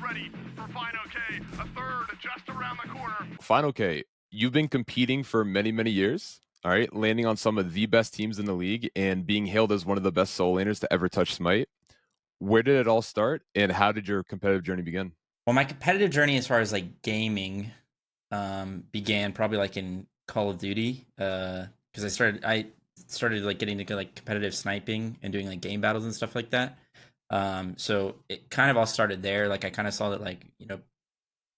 ready for FineOkay, a third just around the corner. FineOkay, you've been competing for many, many years, all right, landing on some of the best teams in the league and being hailed as one of the best solo laners to ever touch Smite. Where did it all start, and how did your competitive journey begin? Well, my competitive journey as far as like gaming began probably like in Call of Duty because I started like getting into like competitive sniping and doing like game battles and stuff like that. So it kind of all started there. Like I kind of saw that like, you know,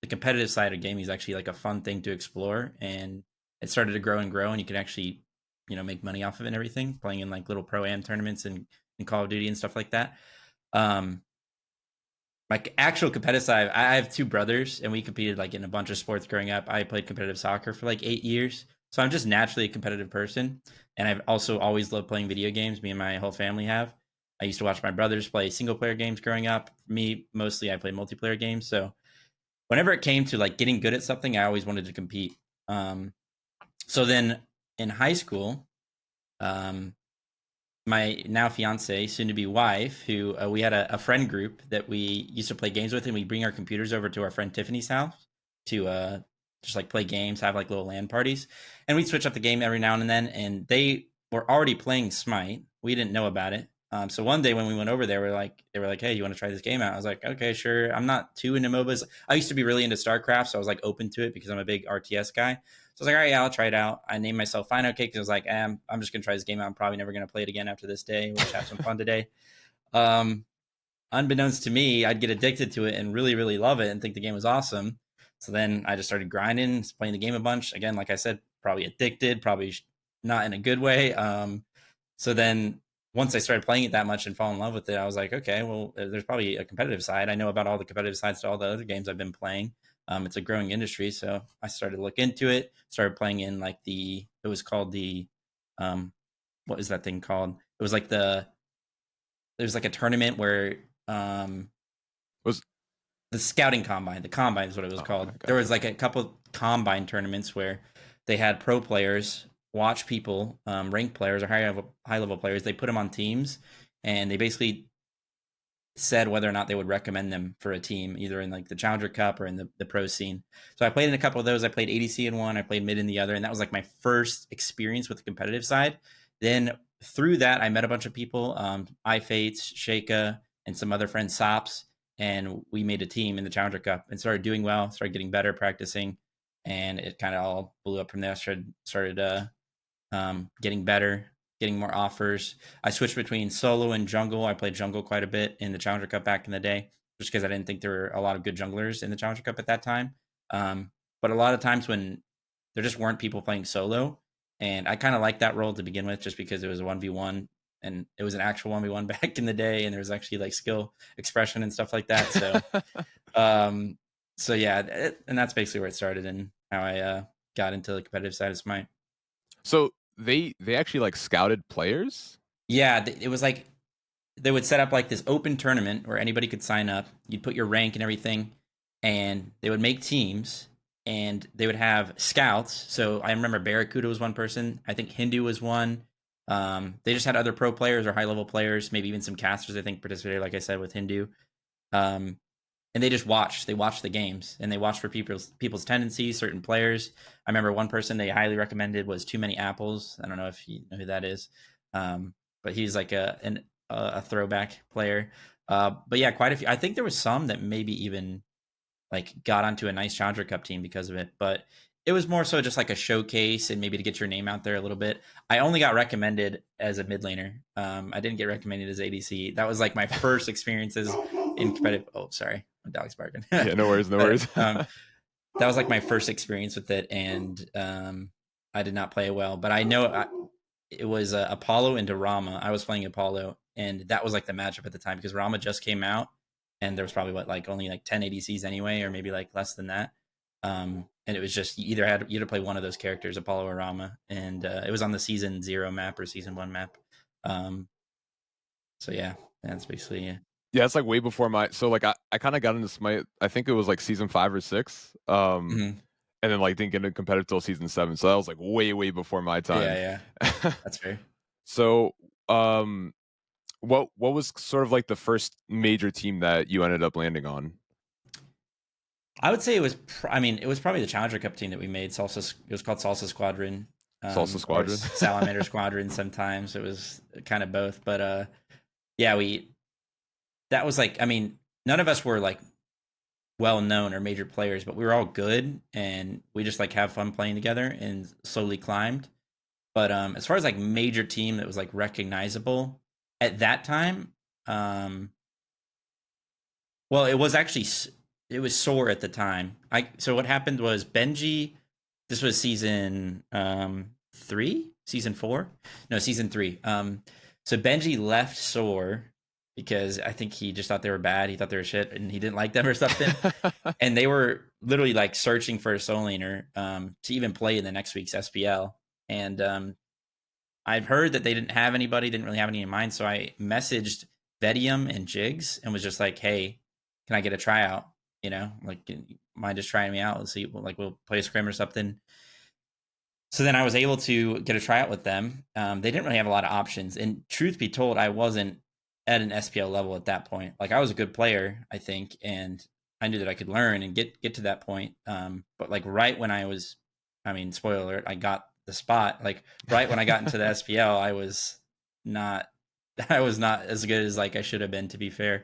the competitive side of gaming is actually like a fun thing to explore, and it started to grow and grow, and you can actually, you know, make money off of it and everything, playing in like little pro-am tournaments and in Call of Duty and stuff like that. My actual competitive side, I have two brothers, and we competed like in a bunch of sports growing up. I played competitive soccer for like 8 years, so I'm just naturally a competitive person, and I've also always loved playing video games. Me and my whole family have. I used to watch my brothers play single player games growing up. Me, mostly, I play multiplayer games. So whenever it came to like getting good at something, I always wanted to compete. So then in high school, my now fiance, soon to be wife, who we had a friend group that we used to play games with, and we bring our computers over to our friend Tiffany's house to just like play games, have like little LAN parties, and we'd switch up the game every now and then. And they were already playing Smite. We didn't know about it. So one day when we went over there, they were like, "Hey, you want to try this game out?" I was like, "Okay, sure." I'm not too into MOBAs. I used to be really into StarCraft, so I was like open to it because I'm a big RTS guy. So I was like, all right, yeah, I'll try it out. I named myself FineOkay because I was like, I'm just going to try this game out. I'm probably never going to play it again after this day. We'll just have some fun today. Unbeknownst to me, I'd get addicted to it and really, really love it and think the game was awesome. So then I just started grinding, playing the game a bunch. Again, like I said, probably addicted, probably not in a good way. So then once I started playing it that much and fall in love with it, I was like, okay, well, there's probably a competitive side. I know about all the competitive sides to all the other games I've been playing. It's a growing industry, so I started to look into it. Started playing in like it was called the, what is that thing called? It was like there's like a tournament where Was the scouting combine. The combine is what it was called. There was like a couple combine tournaments where they had pro players watch people, ranked players or high level players. They put them on teams, and they basically said whether or not they would recommend them for a team, either in like the Challenger Cup or in the pro scene. So I played in a couple of those. I played ADC in one, I played mid in the other, and that was like my first experience with the competitive side. Then through that, I met a bunch of people, iFates, Shaka, and some other friends, Sops, and we made a team in the Challenger Cup and started doing well, started getting better, practicing, and it kind of all blew up from there. Started getting better, getting more offers. I switched between solo and jungle. I played jungle quite a bit in the Challenger Cup back in the day, just because I didn't think there were a lot of good junglers in the Challenger Cup at that time. But a lot of times when there just weren't people playing solo, and I kind of liked that role to begin with, just because it was a 1v1 and it was an actual 1v1 back in the day, and there was actually like skill expression and stuff like that. So, so yeah, and that's basically where it started and how I got into the competitive side of Smite. So they actually like scouted players? Yeah, it was like they would set up like this open tournament where anybody could sign up. You'd put your rank and everything, and they would make teams, and they would have scouts. So I remember Barracuda was one person. I think Hindu was one. They just had other pro players or high level players, maybe even some casters, I think, participated, like I said, with Hindu. And they just watched. They watched the games, and they watched for people's tendencies, certain players. I remember one person they highly recommended was Too Many Apples. I don't know if you know who that is, but he's like a throwback player. But yeah, quite a few. I think there was some that maybe even like got onto a nice Challenger Cup team because of it. But it was more so just like a showcase and maybe to get your name out there a little bit. I only got recommended as a mid laner. I didn't get recommended as ADC. That was like my first experiences in competitive. Oh, sorry. My dog's barking. Yeah, no worries, no worries. That was like my first experience with it, and I did not play well. But I know it was Apollo into Rama. I was playing Apollo, and that was like the matchup at the time because Rama just came out, and there was probably only like 10 ADCs anyway, or maybe like less than that. And it was just you had to play one of those characters, Apollo or Rama, and it was on the season 0 map or season 1 map. So yeah, that's basically it. Yeah, it's like way before so like I kind of got into Smite, I think it was like season 5 or 6. And then like didn't get into competitive till season 7. So that was like way before my time. Yeah. That's fair. So what was sort of like the first major team that you ended up landing on? I would say it was. I mean, it was probably the Challenger Cup team that we made. Salsa. It was called Salsa Squadron. Salsa Or Squadron. Salamander Squadron. Sometimes it was kind of both, but yeah, we. That was like. I mean, none of us were like well known or major players, but we were all good, and we just like have fun playing together and slowly climbed. But as far as like major team that was like recognizable at that time, well, it was actually it was Soar at the time. So what happened was Benji. This was season 3, season 4, no, season 3. So Benji left Soar because I think he just thought they were bad. He thought they were shit, and he didn't like them or something. And they were literally like searching for a soul laner to even play in the next week's SPL. And I've heard that they didn't have anybody, didn't really have any in mind. So I messaged Vedium and Jigs and was just like, hey, can I get a tryout? You know, like, mind just trying me out? Let's see, like, we'll play a scrim or something. So then I was able to get a tryout with them. They didn't really have a lot of options. And truth be told, I wasn't at an SPL level at that point. Like, I was a good player, I think, and I knew that I could learn and get to that point. But like right when I was, I mean, spoiler alert, I got the spot. Like right when I got into the SPL, I was not as good as like I should have been, to be fair.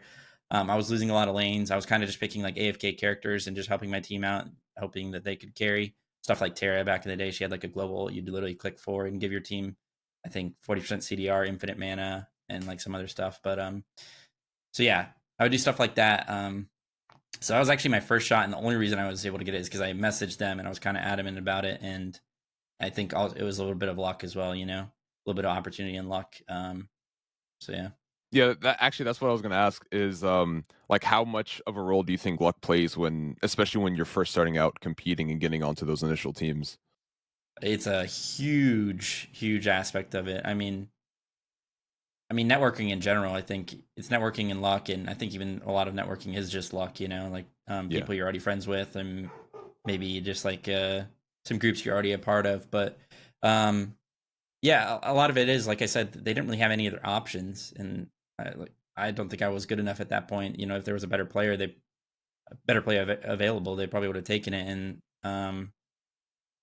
I was losing a lot of lanes. I was kind of just picking like AFK characters and just helping my team out, hoping that they could carry stuff like Terra back in the day. She had like a global you'd literally click for and give your team, I think 40% CDR, infinite mana, and like some other stuff. But so yeah, I would do stuff like that. So that was actually my first shot, and the only reason I was able to get it is because I messaged them and I was kind of adamant about it. And I think it was a little bit of luck as well, you know, a little bit of opportunity and luck. So yeah. Yeah, that's what I was going to ask is like how much of a role do you think luck plays especially when you're first starting out competing and getting onto those initial teams? It's a huge aspect of it. I mean networking in general, I think it's networking and luck, and I think even a lot of networking is just luck, you know, like people you're already friends with, and maybe just like some groups you're already a part of. But yeah, a lot of it is, like I said, they didn't really have any other options, and I don't think I was good enough at that point. You know, if there was a better player, available, they probably would have taken it. And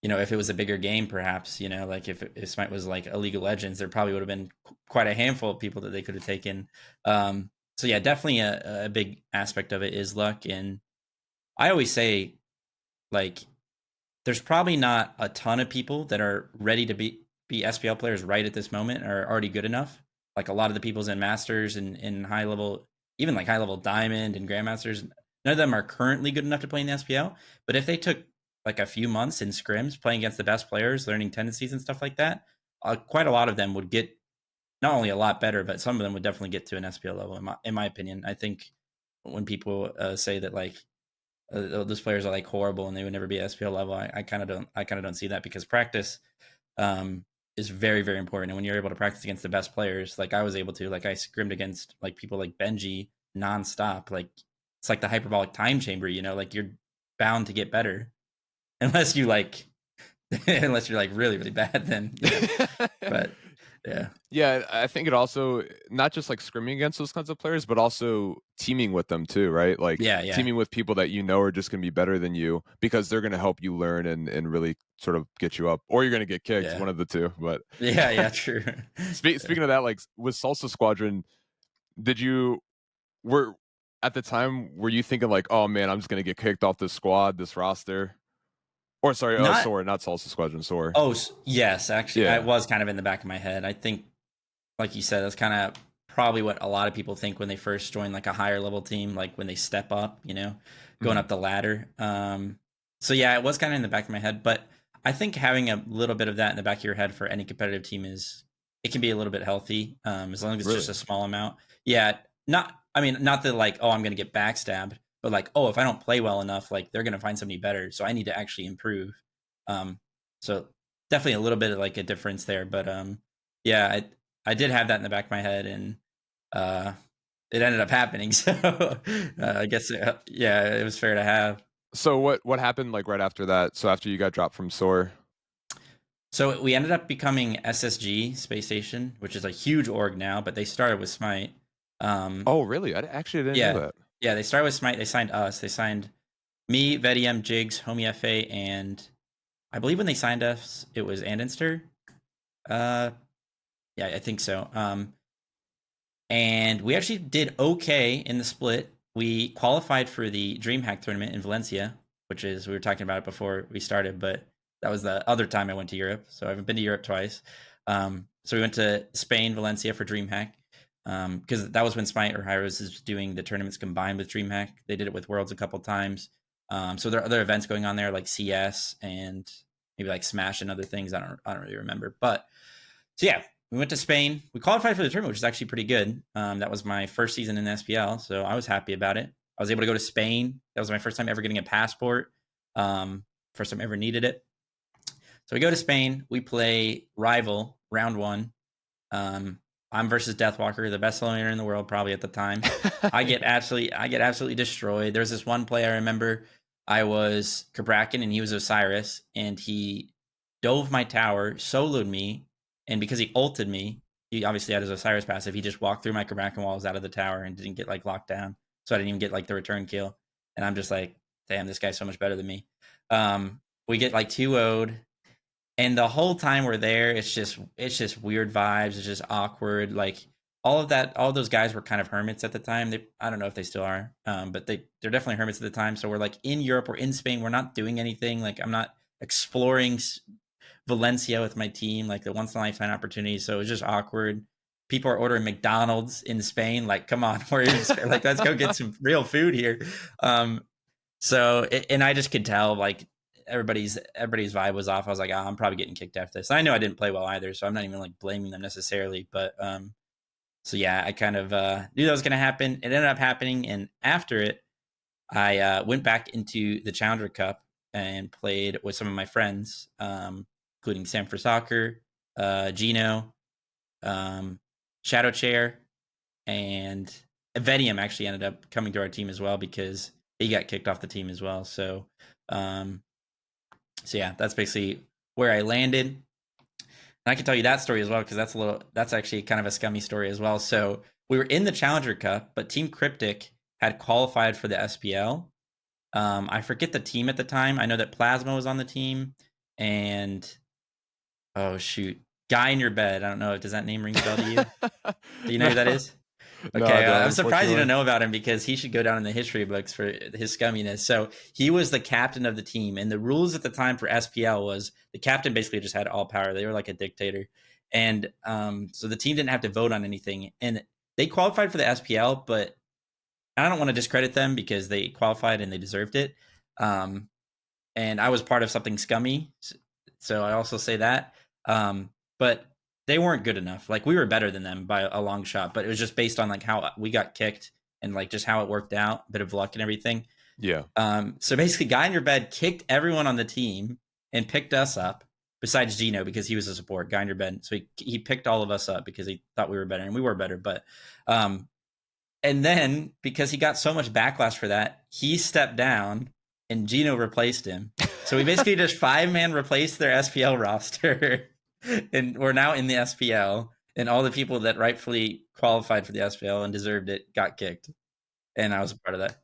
you know, if it was a bigger game, perhaps, you know, like if Smite was like a League of Legends, there probably would have been quite a handful of people that they could have taken. So yeah, definitely a big aspect of it is luck. And I always say, like, there's probably not a ton of people that are ready to be SPL players right at this moment or are already good enough. Like a lot of the people's in Masters and in high level, even like high level Diamond and Grandmasters, none of them are currently good enough to play in the SPL. But if they took like a few months in scrims playing against the best players, learning tendencies and stuff like that, quite a lot of them would get not only a lot better, but some of them would definitely get to an SPL level. In my opinion, I think when people say that like those players are like horrible and they would never be at SPL level, I kind of don't see that, because practice is very, very important. And when you're able to practice against the best players, like I was able to, like I scrimmed against like people like Benji nonstop. Like it's like the hyperbolic time chamber, you know, like you're bound to get better unless you like unless you're like really, really bad, then but yeah, I think it also not just like scrimming against those kinds of players, but also teaming with them too, right? Like teaming with people that you know are just going to be better than you, because they're going to help you learn and really sort of get you up, or you're going to get kicked, one of the two. But yeah, true. Speaking of that, like with Salsa Squadron, were at the time, were you thinking like, oh man, I'm just going to get kicked off this squad, this roster? Or sorry, Soar, not Salsa Squadron, Soar. Oh, yes, actually, I was kind of in the back of my head. I think, like you said, that's kind of probably what a lot of people think when they first join like a higher level team, like when they step up, you know, going up the ladder. So yeah, it was kind of in the back of my head, but I think having a little bit of that in the back of your head for any competitive team it can be a little bit healthy, as long as it's just a small amount. Yeah, not that like, oh, I'm going to get backstabbed, but like, oh, if I don't play well enough, like they're going to find somebody better. So I need to actually improve. So definitely a little bit of like a difference there, but yeah, I did have that in the back of my head, and it ended up happening. So I guess, yeah, it was fair to have. So what happened like right after that? So after you got dropped from Soar? So we ended up becoming SSG, SpaceStation, which is a huge org now, but they started with Smite. Oh, really? I actually didn't know that. Yeah, they started with Smite. They signed us. They signed Me, Vedium, Jigs, Homie FA, and I believe when they signed us, it was Andinster. Yeah, I think so. And we actually did okay in the split. We qualified for the DreamHack tournament in Valencia, which is, we were talking about it before we started, but that was the other time I went to Europe. So I haven't been to Europe twice. So we went to Spain, Valencia for DreamHack, because that was when Smite or Hyros is doing the tournaments combined with DreamHack. They did it with Worlds a couple times. So there are other events going on there like CS and maybe like Smash and other things. I don't really remember. But so yeah, we went to Spain. We qualified for the tournament, which is actually pretty good. That was my first season in the SPL, so I was happy about it. I was able to go to Spain. That was my first time ever getting a passport. First time I ever needed it. So we go to Spain. We play Rival round 1. I'm versus Deathwalker, the best laner in the world probably at the time. I get absolutely destroyed. There's this one play I remember. I was Kabrakan and he was Osiris, and he dove my tower, soloed me, and because he ulted me, he obviously had his Osiris passive. He just walked through my Kabrakan walls out of the tower and didn't get like locked down. So I didn't even get like the return kill. And I'm just like, damn, this guy's so much better than me. We get like 2-0'd. And the whole time we're there, it's just weird vibes. It's just awkward. Like all those guys were kind of hermits at the time. I don't know if they still are, but they're definitely hermits at the time. So we're like in Europe, we're in Spain, we're not doing anything. Like I'm not exploring Valencia with my team, like the once in a lifetime opportunity. So it was just awkward. People are ordering McDonald's in Spain. Like, come on, we're in Spain. Like, let's go get some real food here. And I just could tell like everybody's vibe was off. I was like, I'm probably getting kicked after this. And I know I didn't play well either, so I'm not even like blaming them necessarily. But so yeah, I kind of knew that was going to happen. It ended up happening, and after it, I went back into the Challenger Cup and played with some of my friends, including Sam for Soccer, Gino, Shadow Chair, and Vedium actually ended up coming to our team as well because he got kicked off the team as well. So yeah, that's basically where I landed. And I can tell you that story as well, because that's actually kind of a scummy story as well. So we were in the Challenger Cup, but Team Cryptic had qualified for the SPL. I forget the team at the time. I know that Plasma was on the team, and oh shoot, Guy in Your Bed. I don't know. Does that name ring a bell to you? Do you know who that is? Okay, No, I'm surprised you don't know about him, because he should go down in the history books for his scumminess. So he was the captain of the team, and the rules at the time for SPL was the captain basically just had all power. They were like a dictator, and so the team didn't have to vote on anything, and they qualified for the SPL, but I don't want to discredit them because they qualified and they deserved it. And I was part of something scummy, so I also say that. But they weren't good enough. Like we were better than them by a long shot, but it was just based on like how we got kicked and like just how it worked out, a bit of luck and everything. Yeah. So basically, Guy in Your Bed kicked everyone on the team and picked us up, besides Gino, because he was a support. Guy in Your Bed, so he picked all of us up because he thought we were better, and we were better. But and then because he got so much backlash for that, he stepped down and Gino replaced him. So we basically just 5-man replaced their SPL roster. And we're now in the SPL, and all the people that rightfully qualified for the SPL and deserved it got kicked. And I was a part of that.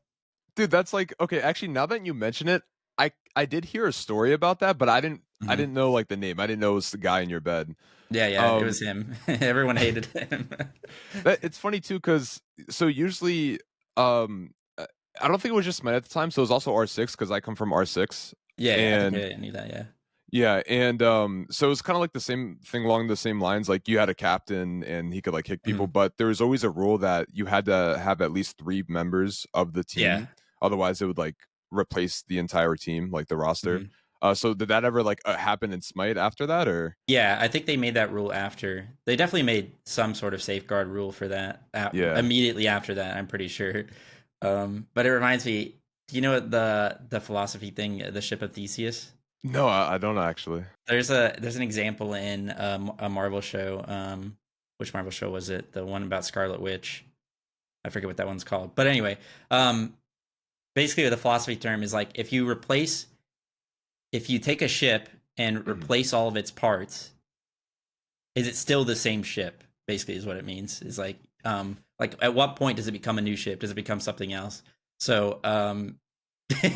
Dude, that's like, okay, actually now that you mention it, I did hear a story about that, but I didn't know like the name. I didn't know it was the Guy in Your Bed. Yeah, it was him. Everyone hated him. It's funny too, because so usually I don't think it was just Smite at the time, so it was also R6 because I come from R6. Yeah, I knew that, yeah. Yeah, and so it's kind of like the same thing along the same lines. Like you had a captain and he could like kick people, but there was always a rule that you had to have at least 3 members of the team. Yeah. Otherwise, it would like replace the entire team, like the roster. So did that ever like happen in Smite after that, or? Yeah, I think they made that rule after. They definitely made some sort of safeguard rule for that. Immediately after that, I'm pretty sure. But it reminds me. Do you know what the philosophy thing, the ship of Theseus? No, I don't actually. There's an example in a Marvel show. Which Marvel show was it? The one about Scarlet Witch. I forget what that one's called. But anyway, basically the philosophy term is like if you take a ship and replace all of its parts, is it still the same ship? Basically is what it means. Is like at what point does it become a new ship? Does it become something else? So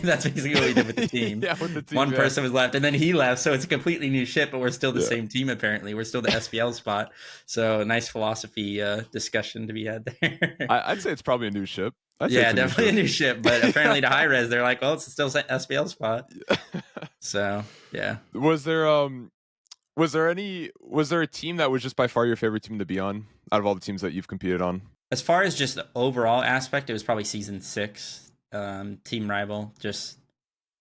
That's basically what we did with the team. Yeah, with the team. One yeah. person was left, and then he left, so it's a completely new ship, but we're still the Yeah. same team. Apparently, we're still the SPL spot. So nice philosophy discussion to be had there. I'd say it's probably a new ship. I'd say Yeah, it's definitely a new ship, but apparently to high res, they're like, well, it's still SPL spot. So yeah. Was there a team that was just by far your favorite team to be on out of all the teams that you've competed on? As far as just the overall aspect, it was probably season 6, Team Rival. Just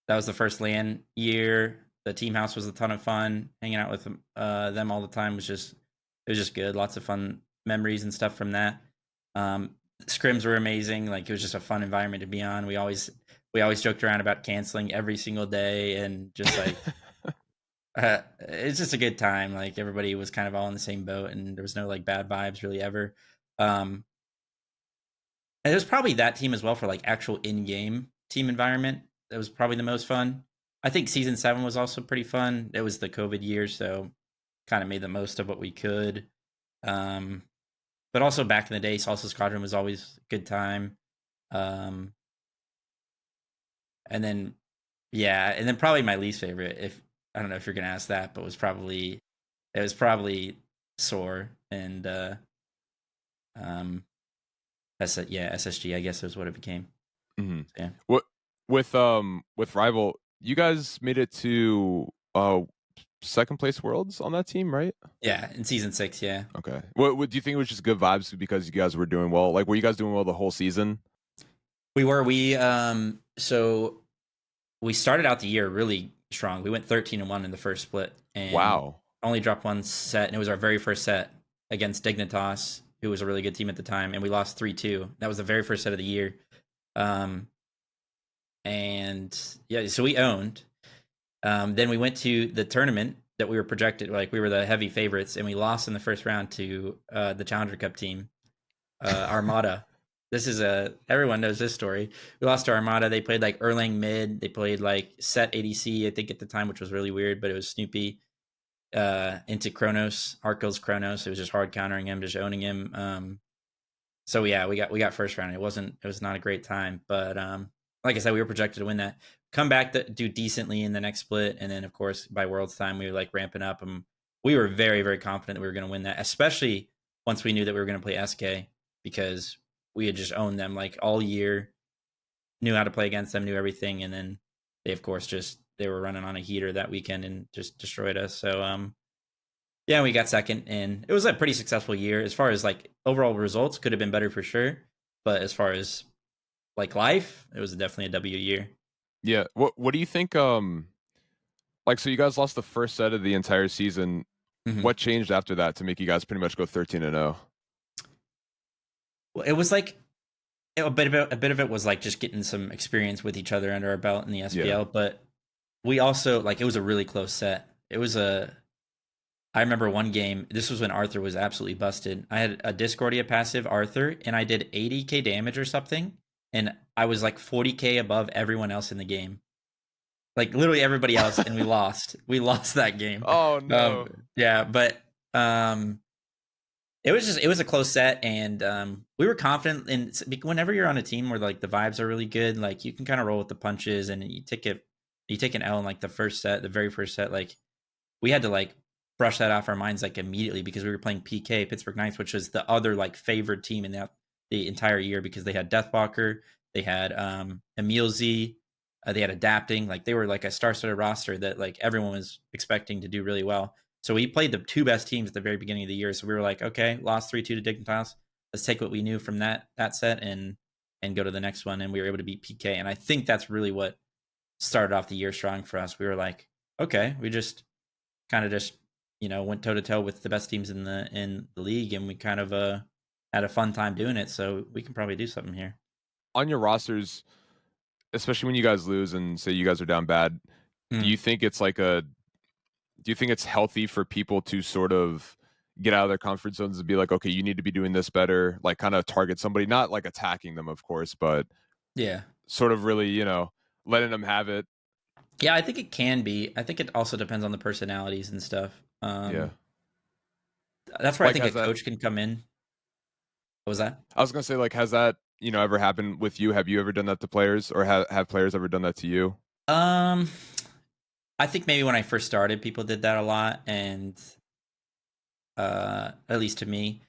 that was the first LAN year. The team house was a ton of fun. Hanging out with them all the time was just good. Lots of fun memories and stuff from that. Scrims were amazing. Like it was just a fun environment to be on. We always joked around about canceling every single day and just like it's just a good time. Like everybody was kind of all in the same boat, and there was no like bad vibes really ever. And it was probably that team as well for like actual in-game team environment. That was probably the most fun. I think season 7 was also pretty fun. It was the COVID year, so kind of made the most of what we could. But also back in the day, Salsa Squadron was always a good time. And then probably my least favorite, if I don't know if you're gonna ask that, but it was probably SOAR and SSG, I guess is what it became. Mm-hmm. Yeah. What with Rival, you guys made it to second place worlds on that team, right? Yeah, in season 6, yeah. Okay. What do you think it was just good vibes because you guys were doing well? Like, were you guys doing well the whole season? We were. So we started out the year really strong. We went 13-1 in the first split, and wow, only dropped one set, and it was our very first set against Dignitas, who was a really good team at the time, and we lost 3-2. That was the very first set of the year. And yeah, so we owned. Then we went to the tournament that we were projected, like we were the heavy favorites, and we lost in the first round to the Challenger Cup team, Armada. This is everyone knows this story. We lost to Armada. They played like Erlang mid. They played like set ADC, I think at the time, which was really weird, but it was Snoopy into Kronos, Arkill's Kronos. It was just hard countering him, just owning him. So yeah, we got first round. It was not a great time, but like I said, we were projected to win that. Come back to do decently in the next split, and then of course by Worlds time we were like ramping up, and we were very, very confident that we were going to win that, especially once we knew that we were going to play SK, because we had just owned them like all year, knew how to play against them, knew everything, and then they of course they were running on a heater that weekend and just destroyed us. So yeah, we got second, and it was a pretty successful year. As far as like overall results, could have been better for sure, but as far as like life, it was definitely a W year. Yeah. What do you think? Like, so you guys lost the first set of the entire season. Mm-hmm. What changed after that to make you guys pretty much go 13-0? Well, it was like a bit of it was like just getting some experience with each other under our belt in the SPL, but we also like it was a really close set. I remember one game. This was when Arthur was absolutely busted. I had a Discordia passive Arthur, and I did 80k damage or something, and I was like 40k above everyone else in the game, like literally everybody else, and we lost. We lost that game. Oh no. Yeah, but it was a close set, and we were confident. And whenever you're on a team where like the vibes are really good, like you can kind of roll with the punches, and you take an L in like the very first set. Like we had to like brush that off our minds like immediately, because we were playing PK, Pittsburgh Knights, which was the other like favored team in the entire year, because they had Deathwalker, they had Emil Z, they had Adapting. Like they were like a star-studded roster that like everyone was expecting to do really well. So we played the 2 best teams at the very beginning of the year. So we were like, okay, lost 3-2 to Dignitas. Let's take what we knew from that set and go to the next one. And we were able to beat PK. And I think that's really what started off the year strong for us. We were like, okay, we just kind of went toe to toe with the best teams in the league, and we kind of had a fun time doing it. So we can probably do something here. On your rosters, especially when you guys lose and say you guys are down bad, do you think it's healthy for people to sort of get out of their comfort zones and be like, okay, you need to be doing this better, like kind of target somebody, not like attacking them, of course, but yeah, sort of really, letting them have it? Yeah, I think it can be. I think it also depends on the personalities and stuff. Yeah. That's where I think a coach can come in. What was that? I was going to say, like, has that ever happen with you? Have you ever done that to players, or have players ever done that to you? I think maybe when I first started, people did that a lot, and at least to me,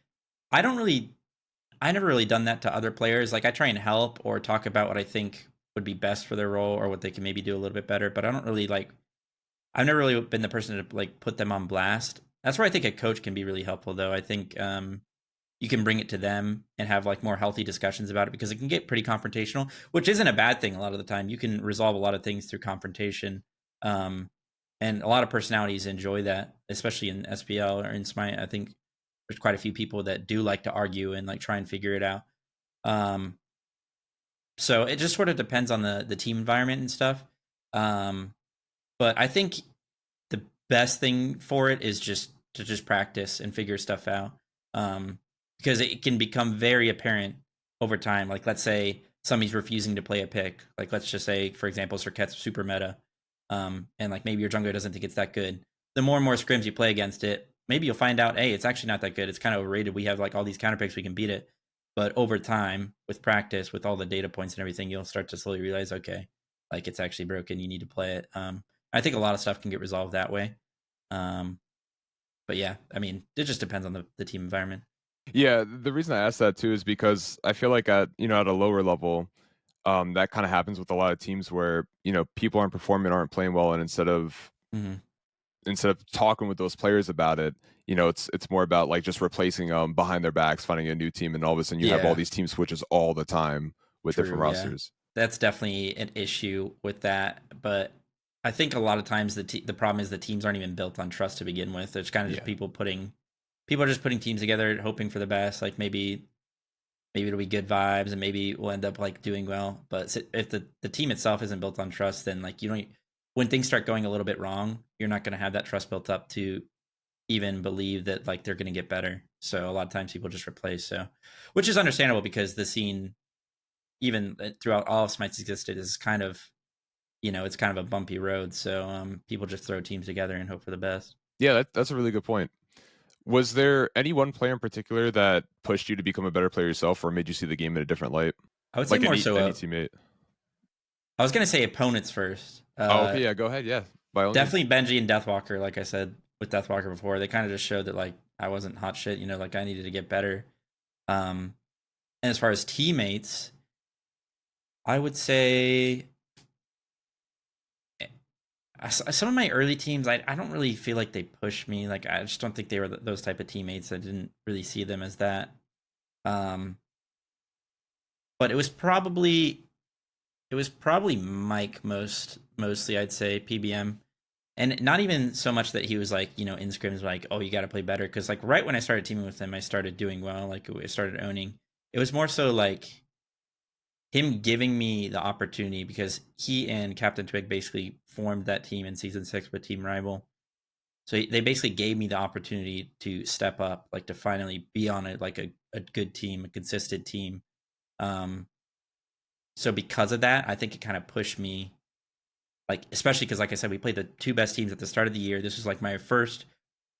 I never really done that to other players. Like I try and help or talk about what I think would be best for their role or what they can maybe do a little bit better, but I don't really like. I've never really been the person to like put them on blast. That's where I think a coach can be really helpful, though. I think you can bring it to them and have like more healthy discussions about it because it can get pretty confrontational, which isn't a bad thing a lot of the time. You can resolve a lot of things through confrontation. And a lot of personalities enjoy that, especially in SPL or in Smite. I think there's quite a few people that do like to argue and like try and figure it out. So it just sort of depends on the team environment and stuff. But I think the best thing for it is just to practice and figure stuff out. Because it can become very apparent over time. Like, let's say somebody's refusing to play a pick. Like, let's just say, for example, Circuit's super meta. And like maybe your jungler doesn't think it's that good. The more and more scrims you play against it, maybe you'll find out, hey, it's actually not that good. It's kind of overrated. We have like all these counter picks, we can beat it. But over time, with practice, with all the data points and everything, you'll start to slowly realize, okay, like it's actually broken. You need to play it. I think a lot of stuff can get resolved that way. But yeah, I mean, it just depends on the team environment. Yeah, the reason I asked that too is because I feel like at a lower level, that kind of happens with a lot of teams where people aren't performing, aren't playing well, and instead of talking with those players about it, it's more about like just replacing them behind their backs, finding a new team, and all of a sudden you have all these team switches all the time with different rosters. That's definitely an issue with that, but I think a lot of times the problem is the teams aren't even built on trust to begin with. It's kind of just people are just putting teams together, hoping for the best. Like maybe it'll be good vibes, and maybe we'll end up like doing well. But if the team itself isn't built on trust, then like when things start going a little bit wrong, you're not going to have that trust built up to even believe that like they're going to get better. So a lot of times people just replace. So, which is understandable because the scene, even throughout all of Smite's existed, is kind of it's kind of a bumpy road. So people just throw teams together and hope for the best. Yeah, that's a really good point. Was there any one player in particular that pushed you to become a better player yourself, or made you see the game in a different light? I would say more so any teammate. I was gonna say opponents first. Okay, yeah, go ahead. Yeah, by all definitely means. Benji and Deathwalker. Like I said with Deathwalker before, they kind of just showed that like I wasn't hot shit. Like I needed to get better. And as far as teammates, I would say some of my early teams, I don't really feel like they pushed me. Like I just don't think they were those type of teammates. I didn't really see them as that. But it was probably Mike mostly, I'd say, PBM. And not even so much that he was like, in scrims like, oh, you got to play better. Because like right when I started teaming with him, I started doing well. Like I started owning. It was more so like him giving me the opportunity, because he and Captain Twig basically formed that team in season 6 with Team Rival. So they basically gave me the opportunity to step up, like to finally be on it, like a good team, a consistent team. So because of that, I think it kind of pushed me, like, especially because, like I said, we played the 2 best teams at the start of the year. This was like it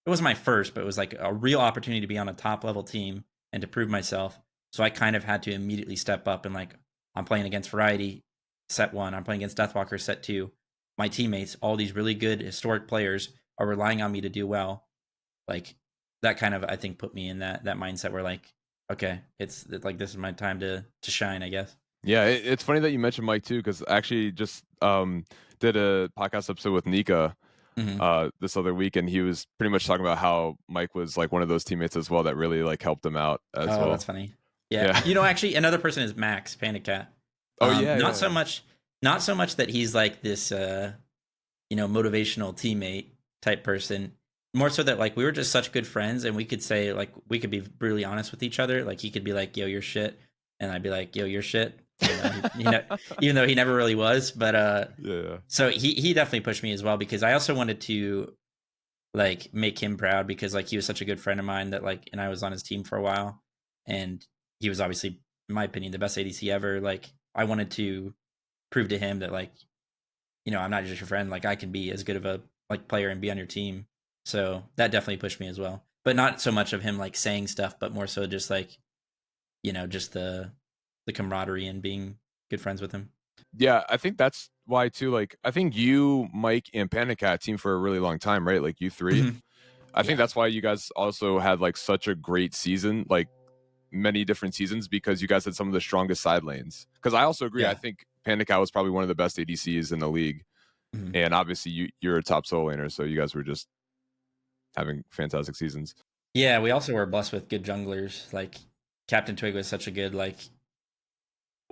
wasn't my first, but it was like a real opportunity to be on a top level team and to prove myself. So I kind of had to immediately step up and like, I'm playing against Variety, set 1. I'm playing against Deathwalker, set 2. My teammates, all these really good historic players, are relying on me to do well. Like that kind of, I think, put me in that mindset where like, okay, it's like this is my time to shine, I guess. Yeah, it's funny that you mentioned Mike too, because I actually just did a podcast episode with Nika this other week, and he was pretty much talking about how Mike was like one of those teammates as well that really like helped him out as well. Oh, that's funny. Yeah. Actually, another person is Max Panic Cat. Not so much that he's like this motivational teammate type person. More so that like we were just such good friends, and we could say like we could be brutally honest with each other. Like he could be like, "Yo, you're shit," and I'd be like, "Yo, you're shit." Even though he never really was, but So he definitely pushed me as well, because I also wanted to like make him proud, because like he was such a good friend of mine that like, and I was on his team for a while, and he was obviously, in my opinion, the best ADC ever. Like I wanted to prove to him that like, I'm not just your friend. Like I can be as good of a like player and be on your team. So that definitely pushed me as well. But not so much of him like saying stuff, but more so just like, just the the camaraderie and being good friends with him. Yeah, I think that's why too. Like, I think you, Mike, and Panic Cat team for a really long time, right? Like you 3. Mhm. I think Yeah. that's why you guys also had like such a great season, like many different seasons, because you guys had some of the strongest side lanes. Because I also agree. I Yeah. think Panic Cat was probably one of the best ADCs in the league, Mhm. and obviously you're a top solo laner, so you guys were just having fantastic seasons. Yeah, we also were blessed with good junglers. Like Captain Twig was such a good like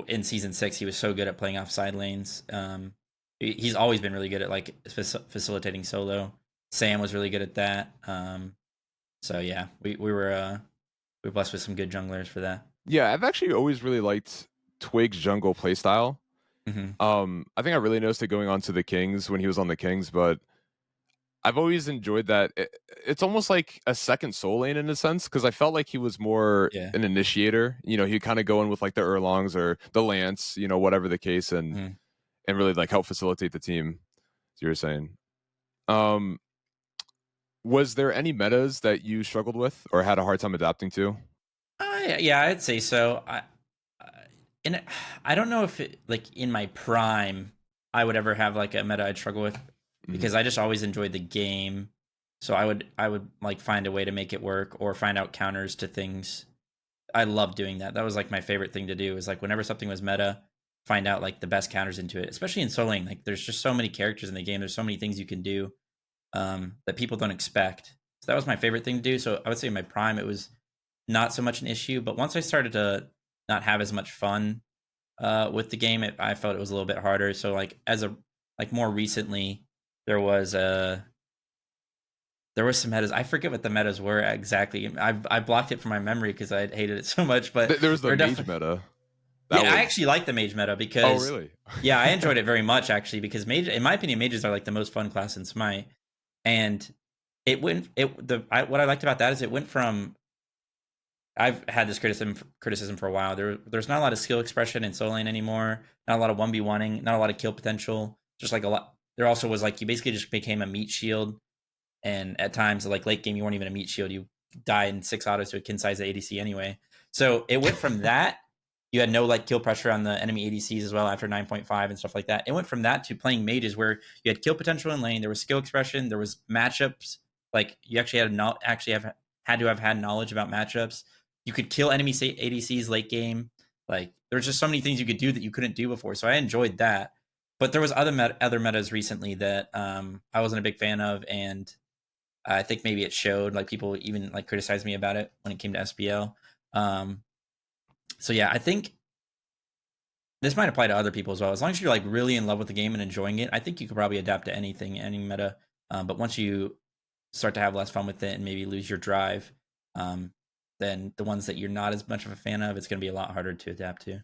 in season 6. He was so good at playing off side lanes. He's always been really good at like facilitating solo. Sam was really good at that. So yeah, we were blessed with some good junglers for that. Yeah, I've actually always really liked Twig's jungle playstyle. Mm-hmm. I think I really noticed it going on to the Kings when he was on the Kings, but I've always enjoyed that. It's almost like a second soul lane in a sense, because I felt like he was more Yeah. an initiator. You know, he'd kind of go in with like the Erlongs or the Lance, you know, whatever the case, and really like help facilitate the team, as you were saying. Was there any metas that you struggled with or had a hard time adapting to? Yeah, I'd say so. And I don't know if it, like in my prime, I would ever have like a meta I'd struggle with because I just always enjoyed the game. So I would like find a way to make it work or find out counters to things. I love doing that. That was like my favorite thing to do. Is like whenever something was meta, find out like the best counters into it. Especially in soloing, like there's just so many characters in the game. There's so many things you can do that people don't expect. So that was my favorite thing to do. So I would say in my prime, it was not so much an issue. But once I started to not have as much fun with the game, I felt it was a little bit harder. So like more recently, there was some metas. I forget what the metas were exactly. I blocked it from my memory because I hated it so much. But There was the mage meta. I actually like the mage meta because really? Yeah, I enjoyed it very much actually because mage, in my opinion, mages are like the most fun class in Smite, and what I liked about that is it went from I've had this criticism for a while. There's not a lot of skill expression in solo lane anymore. Not a lot of 1v1ing. Not a lot of kill potential. Just like a lot. There also was like you basically just became a meat shield, and at times like late game you weren't even a meat shield. You die in 6 autos to a kin size ADC anyway. So it went from that. You had no like kill pressure on the enemy ADCs as well after 9.5 and stuff like that. It went from that to playing mages where you had kill potential in lane. There was skill expression. There was matchups. Like you actually had to have had knowledge about matchups. You could kill enemy ADCs late game. Like there's just so many things you could do that you couldn't do before. So I enjoyed that. But there was other metas recently that I wasn't a big fan of, and I think maybe it showed. Like people even like criticized me about it when it came to SPL. So yeah, I think this might apply to other people as well. As long as you're like really in love with the game and enjoying it, I think you could probably adapt to anything, any meta. But once you start to have less fun with it and maybe lose your drive, then the ones that you're not as much of a fan of, it's going to be a lot harder to adapt to.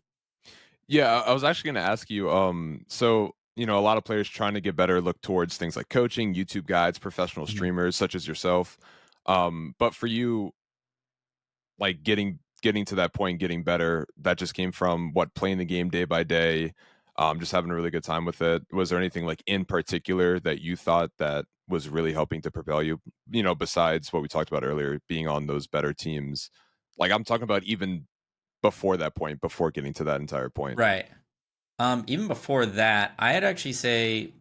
Yeah, I was actually going to ask you. So you know, a lot of players trying to get better look towards things like coaching, YouTube guides, professional streamers such as yourself. But for you, like getting to that point, getting better, that just came from what, playing the game day by day, just having a really good time with it. Was there anything like in particular that you thought that was really helping to propel you, you know, besides what we talked about earlier, being on those better teams? Like I'm talking about even before that point, before getting to that entire point. Right. Even before that, I'd actually say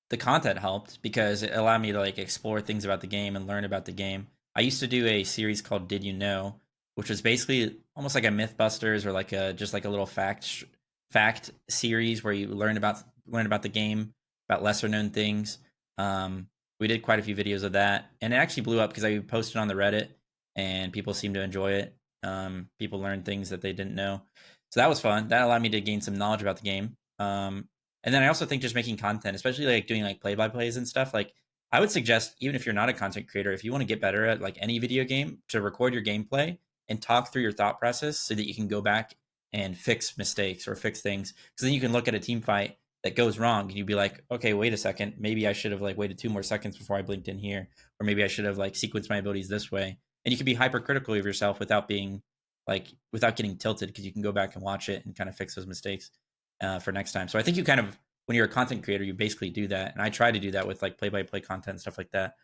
the content helped because it allowed me to like explore things about the game and learn about the game. I used to do a series called Did You Know, which was basically almost like a Mythbusters or like a just like a little fact series where you learn about the game, about lesser known things. We did quite a few videos of that, and it actually blew up because I posted on the Reddit, and people seemed to enjoy it. People learned things that they didn't know, so that was fun. That allowed me to gain some knowledge about the game. And then I also think just making content, especially like doing like play-by-plays and stuff, like I would suggest, even if you're not a content creator, if you want to get better at like any video game, to record your gameplay and talk through your thought process so that you can go back and fix mistakes or fix things. Because then you can look at a team fight that goes wrong and you'd be like, okay, wait a second, maybe I should have like waited 2 more seconds before I blinked in here, or maybe I should have like sequenced my abilities this way. And you can be hypercritical of yourself without being like, without getting tilted, because you can go back and watch it and kind of fix those mistakes for next time. So I think you kind of, when you're a content creator, you basically do that. And I try to do that with like play-by-play content and stuff like that.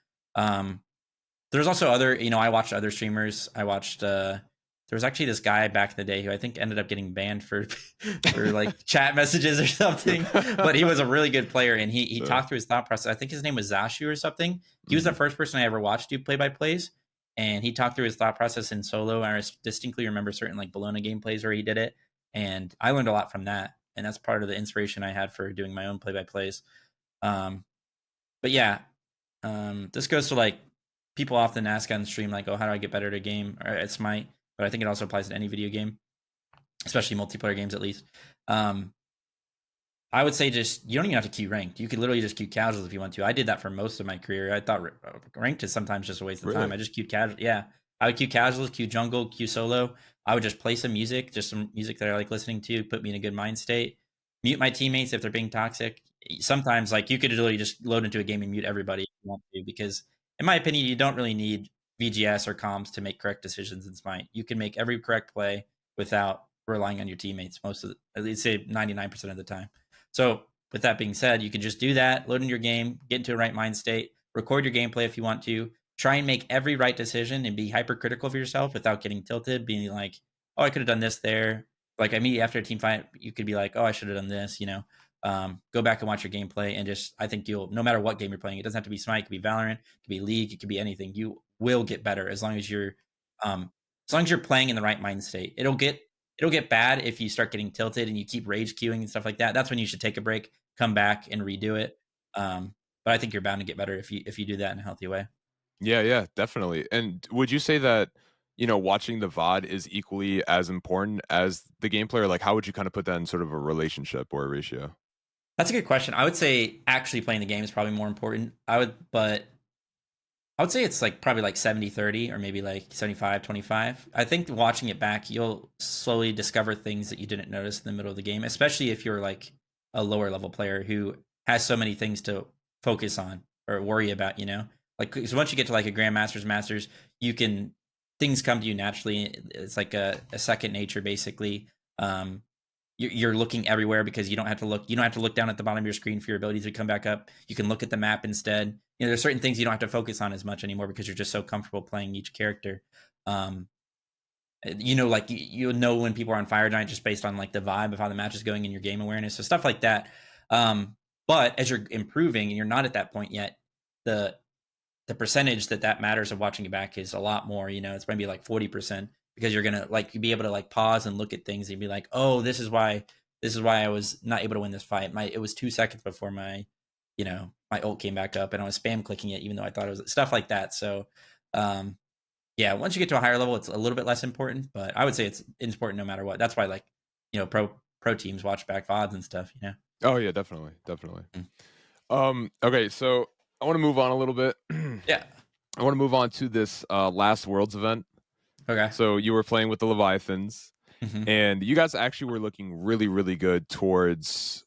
There's also other, I watched other streamers. I watched there was actually this guy back in the day who I think ended up getting banned for like chat messages or something, but he was a really good player, and he talked through his thought process. I think his name was Zashu or something. He was the first person I ever watched do play-by-plays, and he talked through his thought process in solo. I distinctly remember certain like Bologna gameplays where he did it, and I learned a lot from that, and that's part of the inspiration I had for doing my own play-by-plays. But yeah, this goes to like people often ask on the stream like, oh, how do I get better at a game or at Smite? But I think it also applies to any video game, especially multiplayer games at least. I would say just you don't even have to queue ranked. You could literally just queue casuals if you want to. I did that for most of my career. I thought ranked is sometimes just a waste of time. I just queued casual. Yeah, I would queue casuals, queue jungle, queue solo. I would just play some music, just some music that I like listening to, put me in a good mind state. Mute my teammates if they're being toxic. Sometimes like you could literally just load into a game and mute everybody if you want to, because in my opinion, you don't really need VGS or comms to make correct decisions in Smite. You can make every correct play without relying on your teammates at least say 99% of the time. So with that being said, you can just do that, load in your game, get into a right mind state, record your gameplay if you want to, try and make every right decision and be hypercritical of yourself without getting tilted, being like, oh, I could have done this there. Like immediately after a team fight, you could be like, oh, I should have done this, go back and watch your gameplay, and just, I think no matter what game you're playing, it doesn't have to be Smite, it could be Valorant, it could be League, it could be anything. You will get better as long as you're playing in the right mind state. It'll get bad if you start getting tilted and you keep rage queuing and stuff like that. That's when you should take a break, come back and redo it. But I think you're bound to get better if you do that in a healthy way. Yeah, definitely. And would you say that, watching the VOD is equally as important as the gameplay? Or like, how would you kind of put that in sort of a relationship or a ratio? That's a good question. I would say actually playing the game is probably more important. I would say it's like probably like 70-30 or maybe like 75-25. I think watching it back, you'll slowly discover things that you didn't notice in the middle of the game, especially if you're like a lower level player who has so many things to focus on or worry about, Like, because once you get to like a Grandmaster's Masters, things come to you naturally. It's like a second nature, basically. You're looking everywhere because you don't have to look down at the bottom of your screen for your abilities to come back up. You can look at the map instead. There's certain things you don't have to focus on as much anymore because you're just so comfortable playing each character. Like you know when people are on Fire Giant just based on like the vibe of how the match is going and your game awareness, so stuff like that. But as you're improving and you're not at that point yet, the percentage that matters of watching it back is a lot more. It's maybe like 40%, because you're gonna like be able to like pause and look at things and be like, oh, this is why I was not able to win this fight. It was 2 seconds before my ult came back up and I was spam clicking it even though I thought it was stuff like that. So yeah, once you get to a higher level, it's a little bit less important, but I would say it's important no matter what. That's why like pro teams watch back VODs and stuff. Oh yeah, definitely. Okay, so I want to move on a little bit. Yeah, I want to move on to this last Worlds event. Okay. So you were playing with the Leviathans, Mhm. and you guys actually were looking really, really good towards,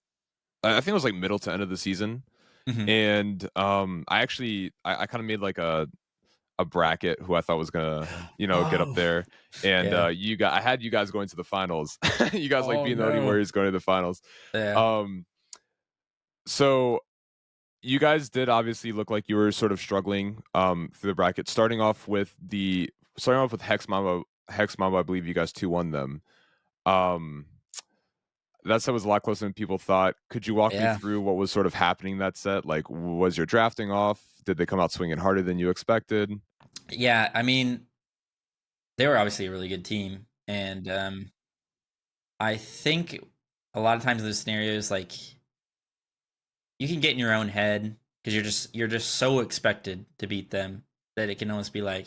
I think it was like middle to end of the season. Mhm. And I kind of made like a bracket who I thought was gonna, get up there. And Yeah. I had you guys going to the finals. You guys like Oh, being the only no. Warriors going to the finals. Yeah. So you guys did obviously look like you were sort of struggling through the bracket, starting off with Hex Mamba, I believe you guys 2-1 them. That set was a lot closer than people thought. Could you walk me through what was sort of happening that set? Like, was your drafting off? Did they come out swinging harder than you expected? Yeah, I mean, they were obviously a really good team, and I think a lot of times in those scenarios, like you can get in your own head because you're just so expected to beat them that it can almost be like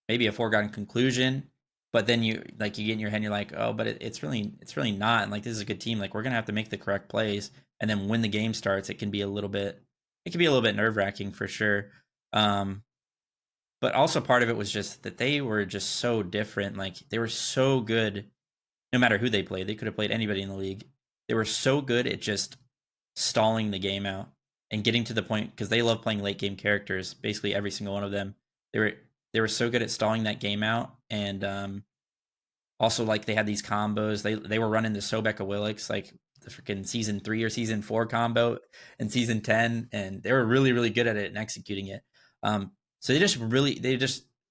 maybe a foregone conclusion. But then you get in your head and you're like, oh, but it's really not. And like, this is a good team. Like, we're gonna have to make the correct plays. And then when the game starts, it can be a little bit nerve wracking for sure. But also part of it was just that they were just so different. Like, they were so good no matter who they played. They could have played anybody in the league. They were so good at just stalling the game out and getting to the point, because they love playing late game characters, basically every single one of them. They were so good at stalling that game out, and also like they had these combos. They were running the Sobeka Relics, like the freaking season 3 or season 4 combo and season 10, and they were really, really good at it and executing it. So they just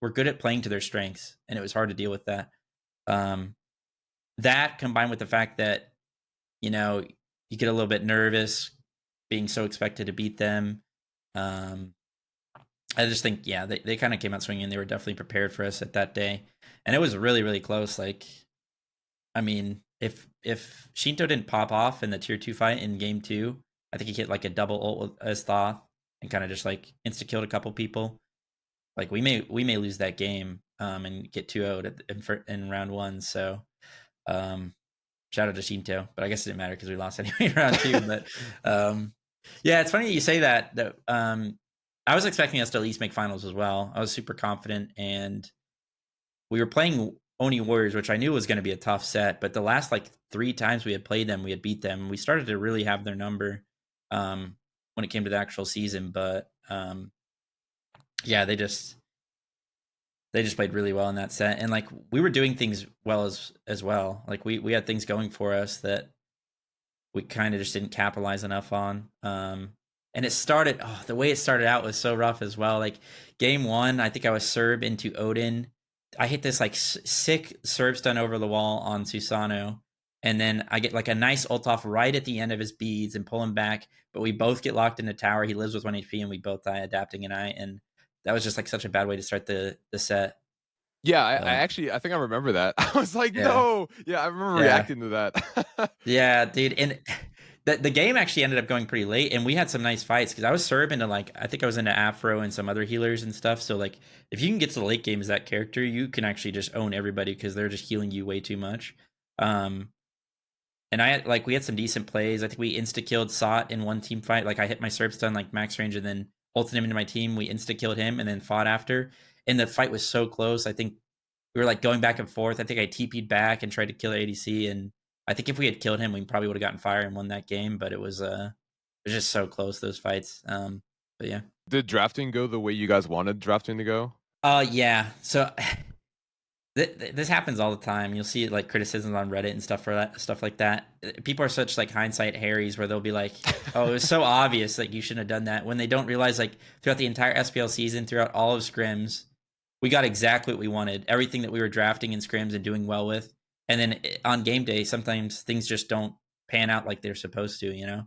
were good at playing to their strengths, and it was hard to deal with that. That combined with the fact that, you get a little bit nervous being so expected to beat them. I just think, yeah, they kind of came out swinging. They were definitely prepared for us at that day. And it was really, really close. Like, I mean, if Shinto didn't pop off in the tier 2 fight in game 2, I think he hit like a double ult as Thoth and kind of just like insta-killed a couple people. Like, we may lose that game and get 2-0'd in round 1. So shout out to Shinto, but I guess it didn't matter because we lost anyway in round 2. But yeah, it's funny that you say that I was expecting us to at least make finals as well. I was super confident, and we were playing Oni Warriors, which I knew was going to be a tough set. But the last like 3 times we had played them, we had beat them. We started to really have their number when it came to the actual season. But yeah, they just played really well in that set, and like we were doing things well as well. Like we had things going for us that we kind of just didn't capitalize enough on. And it started, the way it started out was so rough as well. Like game 1, I think I was Serb into Odin. I hit this like sick Serb stun over the wall on Susano. And then I get like a nice ult off right at the end of his beads and pull him back. But we both get locked in the tower. He lives with 1 HP and we both die adapting and and that was just like such a bad way to start the set. Yeah, I think I remember that. I was like, no. Yeah, I remember reacting to that. Yeah, dude. And the game actually ended up going pretty late, and we had some nice fights because I was Serb into like, I think I was into Afro and some other healers and stuff. So like, if you can get to the late game as that character, you can actually just own everybody because they're just healing you way too much. And we had some decent plays. I think we insta killed Sot in one team fight. Like I hit my Serb stun like max range and then ulted him into my team. We insta killed him and then fought after. And the fight was so close. I think we were like going back and forth. I think I TP'd back and tried to kill ADC, and I think if we had killed him, we probably would have gotten fire and won that game. But it was just so close, those fights. But yeah. Did drafting go the way you guys wanted drafting to go? Yeah. So this happens all the time. You'll see like criticisms on Reddit and stuff like that. People are such like hindsight Harrys where they'll be like, "Oh, it was so obvious like you shouldn't have done that," when they don't realize like throughout the entire SPL season, throughout all of scrims, we got exactly what we wanted. Everything that we were drafting in scrims and doing well with. And then on game day, sometimes things just don't pan out like they're supposed to,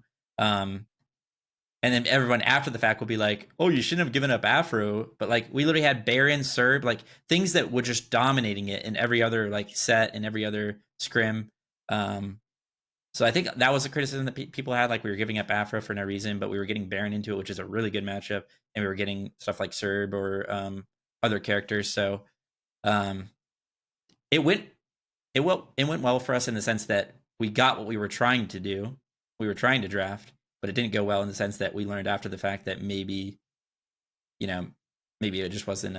and then everyone after the fact will be like, "Oh, you shouldn't have given up Afro." But like we literally had Baron, Serb, like things that were just dominating it in every other like set and every other scrim. So I think that was a criticism that people had. Like we were giving up Afro for no reason, but we were getting Baron into it, which is a really good matchup, and we were getting stuff like Serb or other characters. So it went well for us in the sense that we got what we were trying to do. We were trying to draft, but it didn't go well in the sense that we learned after the fact that maybe it just wasn't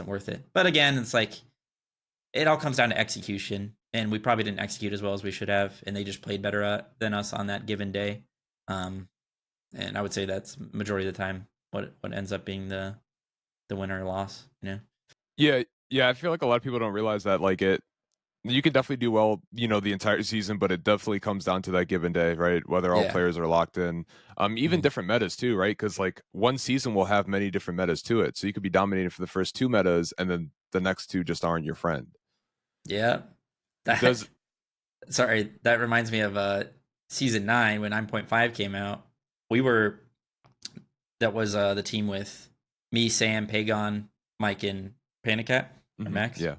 worth it. But again, it's like it all comes down to execution, and we probably didn't execute as well as we should have, and they just played better than us on that given day. And I would say that's majority of the time what ends up being the winner or loss. Yeah. I feel like a lot of people don't realize that like you can definitely do well, the entire season, but it definitely comes down to that given day, right? Whether all players are locked in, even different metas too, right? Because like one season will have many different metas to it, so you could be dominating for the first 2 metas, and then the next 2 just aren't your friend. Yeah, sorry, that reminds me of season 9 when 9.5 came out. That was the team with me, Sam, Pagon, Mike, and Panicat, or Max. Yeah.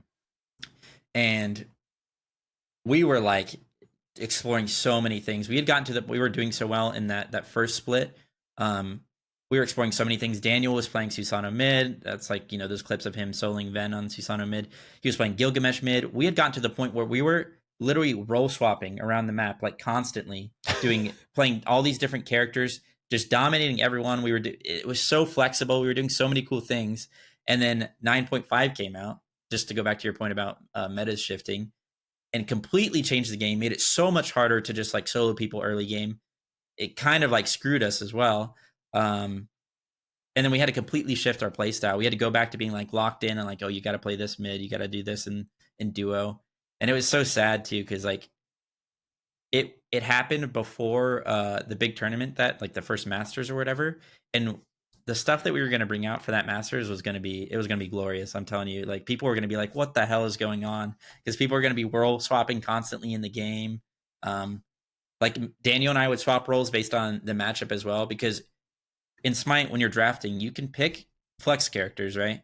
And we were like exploring so many things. We had gotten we were doing so well in that first split. We were exploring so many things. Daniel was playing Susano mid. That's like, those clips of him soloing Ven on Susano mid. He was playing Gilgamesh mid. We had gotten to the point where we were literally role swapping around the map, like constantly playing all these different characters, just dominating everyone. It was so flexible. We were doing so many cool things. And then 9.5 came out, just to go back to your point about metas shifting, and completely changed the game, made it so much harder to just like solo people early game. It kind of like screwed us as well. And then we had to completely shift our play style. We had to go back to being like locked in and like, oh, you got to play this mid, you got to do this in duo. And it was so sad too, because like it happened before the big tournament, that like the first Masters or whatever. And the stuff that we were going to bring out for that Masters was going to be glorious. I'm telling you, like people were going to be like, what the hell is going on? Because people are going to be world swapping constantly in the game. Like Daniel and I would swap roles based on the matchup as well, because in Smite, when you're drafting, you can pick flex characters, right?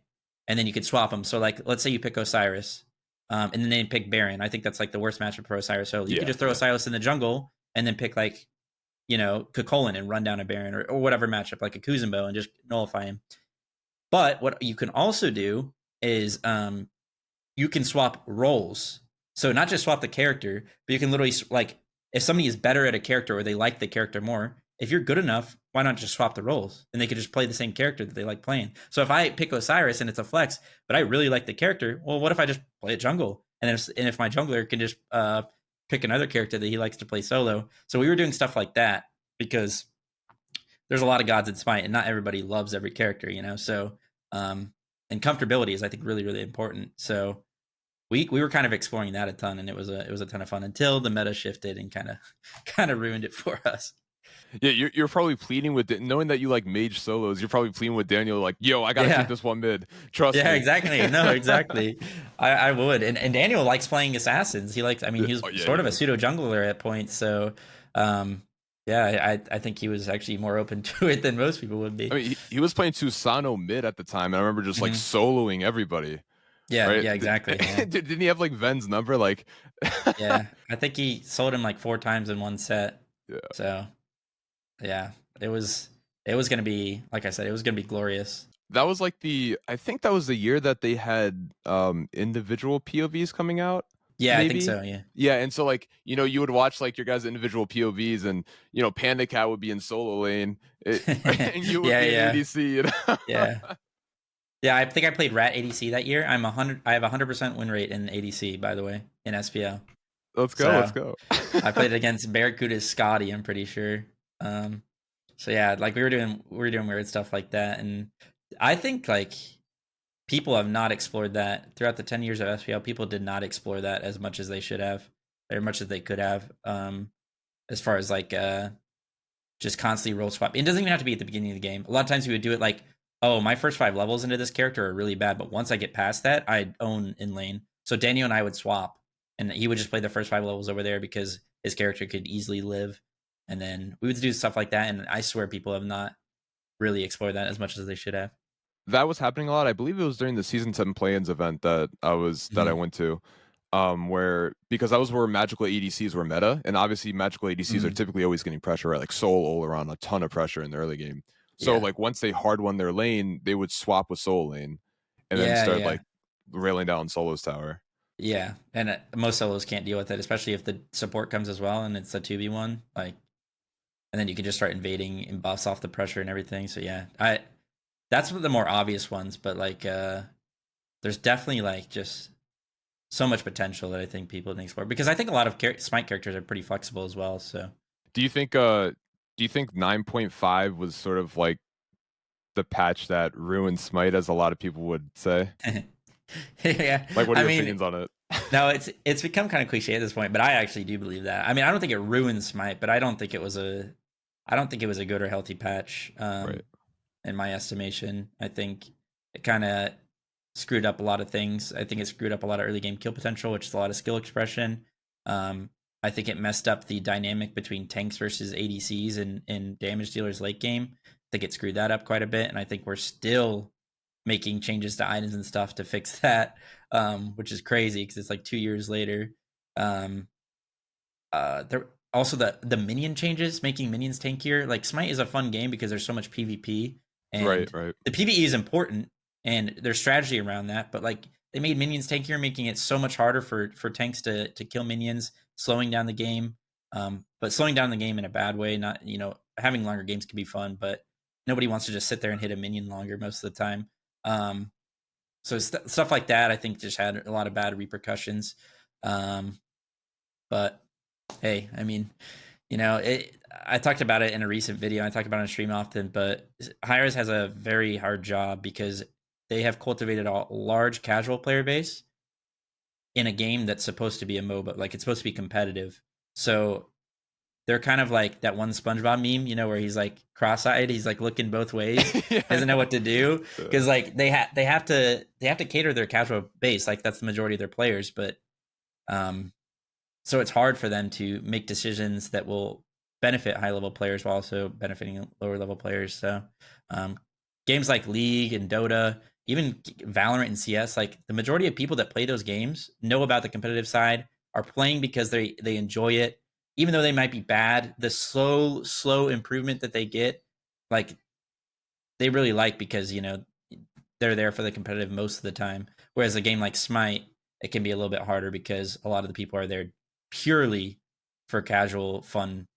And then you could swap them. So like, let's say you pick Osiris, and then they pick Baron. I think that's like the worst matchup for Osiris. So you could just throw Osiris in the jungle and then pick like, you know, Kukulin and run down a Baron or whatever matchup, like a Kuzumbo, and just nullify him. But what you can also do is you can swap roles. So not just swap the character, but you can literally, like, if somebody is better at a character or they like the character more, if you're good enough, why not just swap the roles? And they could just play the same character that they like playing. So if I pick Osiris and it's a flex, but I really like the character, well, what if I just play a jungle? And if my jungler can just pick another character that he likes to play solo. So we were doing stuff like that because there's a lot of gods in Smite and not everybody loves every character, you know? So, and comfortability is, I think, really, really important. So we were kind of exploring that a ton, and it was a ton of fun until the meta shifted and kind of ruined it for us. Yeah, you're probably pleading with it, knowing that you like mage solos. You're probably pleading with Daniel, like, "Yo, I gotta take this one mid." Trust me. Yeah, exactly. No, exactly. I would. And Daniel likes playing assassins. He likes. I mean, he's sort of a pseudo jungler at points. So, yeah, I think he was actually more open to it than most people would be. I mean, he was playing Susano mid at the time, and I remember just like soloing everybody. Yeah, right? Yeah, exactly. Yeah. Didn't he have like Ven's number? Like, yeah, I think he sold him like 4 times in one set. Yeah. So, yeah, it was gonna be, like I said, it was gonna be glorious. That was like I think that was the year that they had individual POVs coming out. Yeah, maybe? I think so. Yeah. Yeah, and so like, you know, you would watch like your guys' individual POVs, and you know, Panda Cat would be in solo lane, and you would be in ADC. You know? Yeah. Yeah, I think I played Rat ADC that year. I have 100% win rate in ADC, by the way, in SPL. Let's go. I played against Barracuda's Scotty, I'm pretty sure. So yeah, like we were doing weird stuff like that, and I think like people have not explored that throughout the 10 years of SPL. People did not explore that as much as they should have, or much as they could have. As far as like just constantly role swap. It doesn't even have to be at the beginning of the game. A lot of times we would do it like, oh, my first 5 levels into this character are really bad, but once I get past that, I'd own in lane. So Daniel and I would swap, and he would just play the first 5 levels over there because his character could easily live. And then we would do stuff like that, and I swear people have not really explored that as much as they should have. That was happening a lot. I believe it was during the Season 7 play-ins event that I went to, where, because that was where magical ADCs were meta, and obviously magical ADCs are typically always getting pressure, right? Like Soul Oleron, a ton of pressure in the early game. So like once they hard won their lane, they would swap with Soul lane, and then start like railing down Solo's tower. Yeah, and most solos can't deal with it, especially if the support comes as well and it's a 2v1. Like, and then you can just start invading and buffs off the pressure and everything. So yeah, that's the more obvious ones, but like there's definitely like just so much potential that I think people didn't explore, because I think a lot of Smite characters are pretty flexible as well. So do you think 9.5 was sort of like the patch that ruined Smite, as a lot of people would say? Yeah, like, what are your opinions on it? No, it's become kind of cliche at this point, but I actually do believe that. I mean, I don't think it ruined Smite, but I don't think it was a good or healthy patch. Right. In my estimation, I think it kind of screwed up a lot of things. I think it screwed up a lot of early game kill potential, which is a lot of skill expression. I think it messed up the dynamic between tanks versus ADCs and damage dealers late game. I think it screwed that up quite a bit, and I think we're still making changes to items and stuff to fix that, which is crazy because it's like 2 years later. There also the minion changes, making minions tankier. Like, Smite is a fun game because there's so much PvP, and right. The PvE is important, and there's strategy around that. But like, they made minions tankier, making it so much harder for tanks to kill minions, slowing down the game. But slowing down the game in a bad way. Not, you know, having longer games can be fun, but nobody wants to just sit there and hit a minion longer most of the time. So stuff like that, I think, just had a lot of bad repercussions. But hey, I mean, you know, I talked about it in a recent video. I talk about it on stream often, but Hi-Rez has a very hard job because they have cultivated a large casual player base in a game that's supposed to be a MOBA. Like, it's supposed to be competitive. So they're kind of like that one SpongeBob meme, you know, where he's like cross-eyed, he's like looking both ways, doesn't know what to do, because like they have to cater their casual base, like that's the majority of their players, but so it's hard for them to make decisions that will benefit high level players while also benefiting lower level players. So games like League and Dota, even Valorant and CS, like the majority of people that play those games know about the competitive side, are playing because they enjoy it, even though they might be bad. The slow improvement that they get, like they really like, because you know they're there for the competitive most of the time. Whereas a game like Smite, it can be a little bit harder because a lot of the people are there purely for casual fun,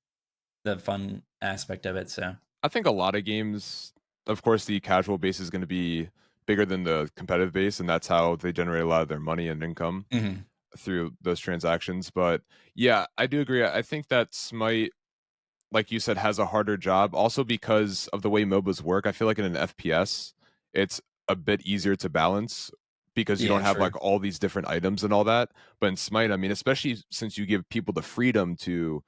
the fun aspect of it. So I think a lot of games, of course, the casual base is going to be bigger than the competitive base, and that's how they generate a lot of their money and income through those transactions. But yeah, I do agree. I think that Smite, like you said, has a harder job also because of the way MOBAs work. I feel like in an FPS, it's a bit easier to balance because you don't have like all these different items and all that. But in Smite, I mean, especially since you give people the freedom to,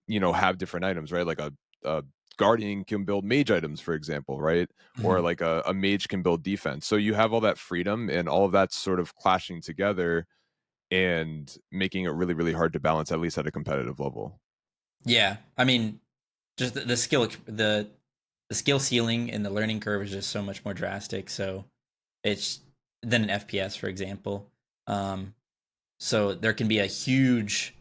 you know, have different items, right? Like a guardian can build mage items, for example, right? Or like a mage can build defense. So you have all that freedom, and all of that's sort of clashing together and making it really, really hard to balance, at least at a competitive level. Yeah, I mean, just the skill, the skill ceiling and the learning curve is just so much more drastic. So it's than an FPS, for example. So there can be a huge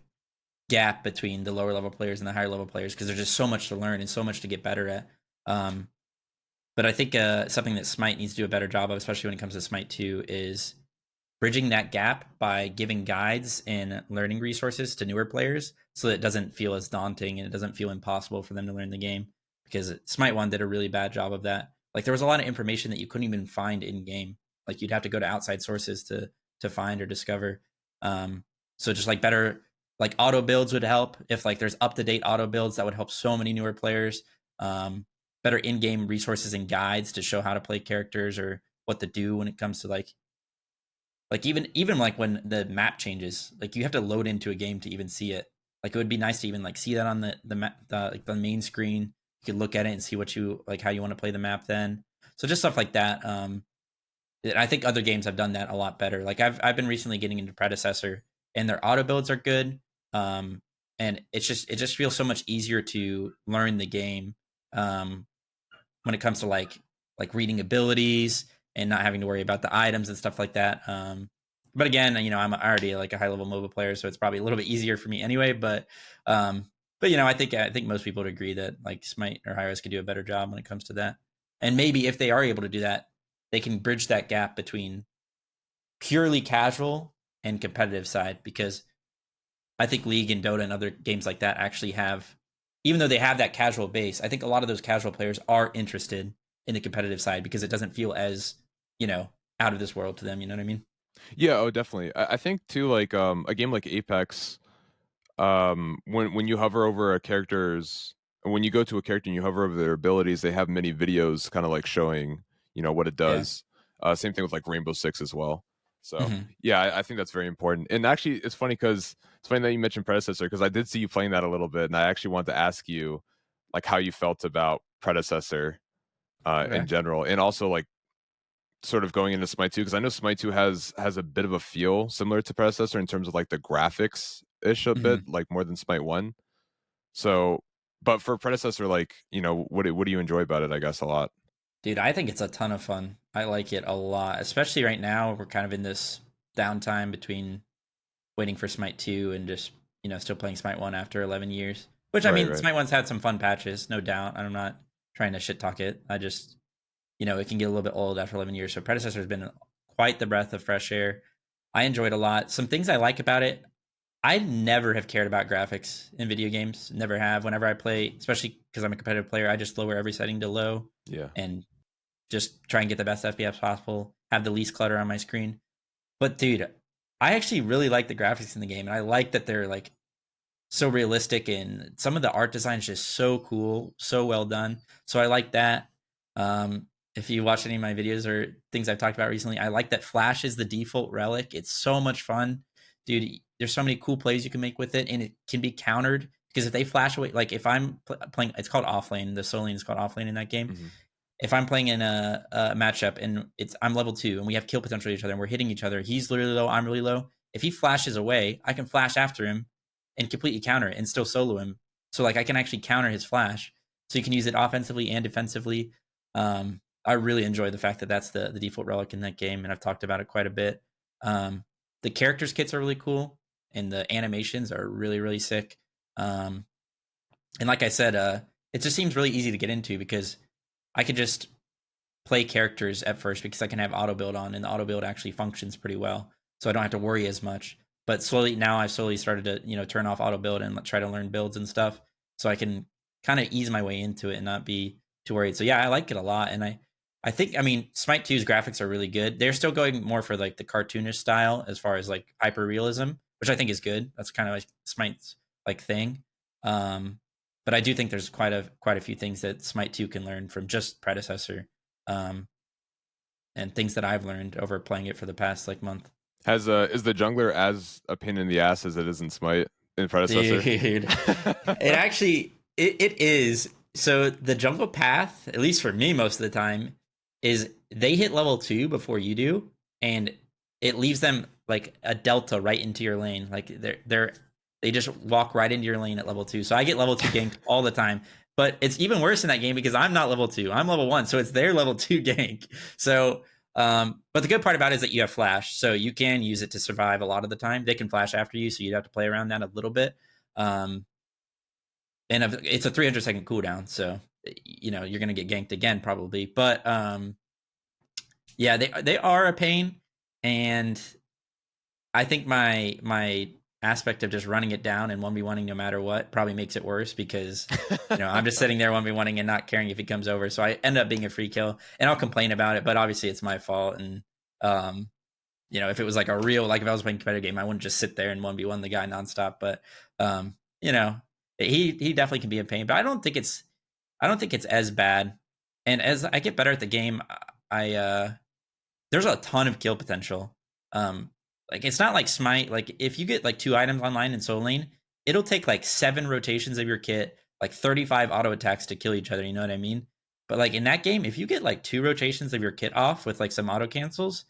gap between the lower level players and the higher level players because there's just so much to learn and so much to get better at. But I think something that Smite needs to do a better job of, especially when it comes to Smite 2, is bridging that gap by giving guides and learning resources to newer players so that it doesn't feel as daunting and it doesn't feel impossible for them to learn the game. Because Smite 1 did a really bad job of that. Like there was a lot of information that you couldn't even find in game. Like you'd have to go to outside sources to find or discover. So just like better like auto builds would help. If like there's up to date auto builds, that would help so many newer players. Better in game resources and guides to show how to play characters or what to do when it comes to like even like when the map changes, like you have to load into a game to even see it. Like it would be nice to even like see that on the map, like the main screen. You could look at it and see what you like, how you want to play the map then. So just stuff like that. I think other games have done that a lot better. Like I've been recently getting into Predecessor, and their auto builds are good. And it just feels so much easier to learn the game when it comes to like reading abilities and not having to worry about the items and stuff like that. But again, you know, I'm already like a high level MOBA player, so it's probably a little bit easier for me anyway. But you know, I think most people would agree that like Smite or Hi-Res could do a better job when it comes to that. And maybe if they are able to do that, they can bridge that gap between purely casual and competitive side, because I think League and Dota and other games like that actually have, even though they have that casual base, I think a lot of those casual players are interested in the competitive side because it doesn't feel as, you know, out of this world to them. You know what I mean? Yeah, oh, definitely. I think too, like a game like Apex, when you hover over a character's, when you go to a character and you hover over their abilities, they have many videos kind of like showing, you know, what it does. Same thing with like Rainbow Six as well. So yeah, I think that's very important. And actually, it's funny because it's funny that you mentioned Predecessor, because I did see you playing that a little bit, and I actually wanted to ask you like how you felt about Predecessor in general, and also like sort of going into Smite 2, because I know Smite 2 has a bit of a feel similar to Predecessor in terms of like the graphics ish a bit, like more than Smite 1. So, but for Predecessor, like, you know, what do you enjoy about it? I guess a lot. Dude, I think it's a ton of fun. I like it a lot, especially right now. We're kind of in this downtime between waiting for Smite 2 and just, you know, still playing Smite 1 after 11 years. Which, I mean, Smite 1's had some fun patches, no doubt. I'm not trying to shit talk it. I just, you know, it can get a little bit old after 11 years. So Predecessor has been quite the breath of fresh air. I enjoyed a lot. Some things I like about it, I never have cared about graphics in video games. Never have. Whenever I play, especially because I'm a competitive player, I just lower every setting to low. Yeah. And just try and get the best FPS possible, have the least clutter on my screen. But dude, I actually really like the graphics in the game, and I like that they're like so realistic, and some of the art design is just so cool, so well done. So I like that. If you watch any of my videos or things I've talked about recently, I like that Flash is the default relic. It's so much fun, dude. There's so many cool plays you can make with it, and it can be countered because if they flash away, like if I'm playing, it's called offlane. The solo lane is called offlane in that game. Mhm. If I'm playing in a matchup and I'm level 2 and we have kill potential each other and we're hitting each other, he's really low, I'm really low. If he flashes away, I can flash after him and completely counter it and still solo him. So like I can actually counter his flash. So you can use it offensively and defensively. I really enjoy the fact that that's the default relic in that game, and I've talked about it quite a bit. The characters kits are really cool, and the animations are really, really sick. And like I said, it just seems really easy to get into because I could just play characters at first because I can have auto build on, and the auto build actually functions pretty well, so I don't have to worry as much. But slowly now I've slowly started to turn off auto build and try to learn builds and stuff, so I can kind of ease my way into it and not be too worried. So yeah, I like it a lot, and I think Smite 2's graphics are really good. They're still going more for like the cartoonish style as far as like hyper realism, which I think is good. That's kind of like Smite's like thing. But I do think there's quite a few things that Smite 2 can learn from just Predecessor, and things that I've learned over playing it for the past like month. Is the jungler as a pain in the ass as it is in Smite in Predecessor? Dude, it actually it is. So the jungle path, at least for me most of the time, is they hit level 2 before you do, and it leaves them like a delta right into your lane. Like they just walk right into your lane at level 2. So I get level 2 ganked all the time. But it's even worse in that game because I'm not level 2. I'm level 1, so it's their level 2 gank. So, but the good part about it is that you have flash, so you can use it to survive a lot of the time. They can flash after you, so you'd have to play around that a little bit. And it's a 300-second cooldown, so you're gonna get ganked again probably. But yeah, they are a pain, and I think my aspect of just running it down and 1v1ing no matter what probably makes it worse because I'm just sitting there 1v1ing and not caring if he comes over. So I end up being a free kill, and I'll complain about it, but obviously it's my fault. And if it was like a real, like if I was playing a competitive game, I wouldn't just sit there and 1v1 the guy nonstop. But he definitely can be a pain, but I don't think it's as bad. And as I get better at the game, there's a ton of kill potential. Like it's not like Smite. Like if you get like 2 items online in solo lane, it'll take like 7 rotations of your kit, like 35 auto attacks to kill each other. You know what I mean? But like in that game, if you get like 2 rotations of your kit off with like some auto cancels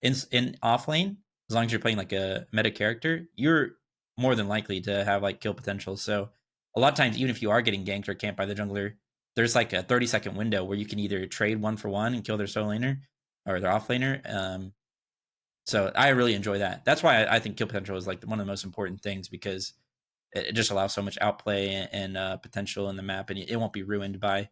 in off lane, as long as you're playing like a meta character, you're more than likely to have like kill potential. So a lot of times, even if you are getting ganked or camped by the jungler, there's like a 30-second window where you can either trade 1-for-1 and kill their solo laner or their off laner. So I really enjoy that. That's why I think kill potential is like one of the most important things, because it just allows so much outplay and potential in the map, and it won't be ruined by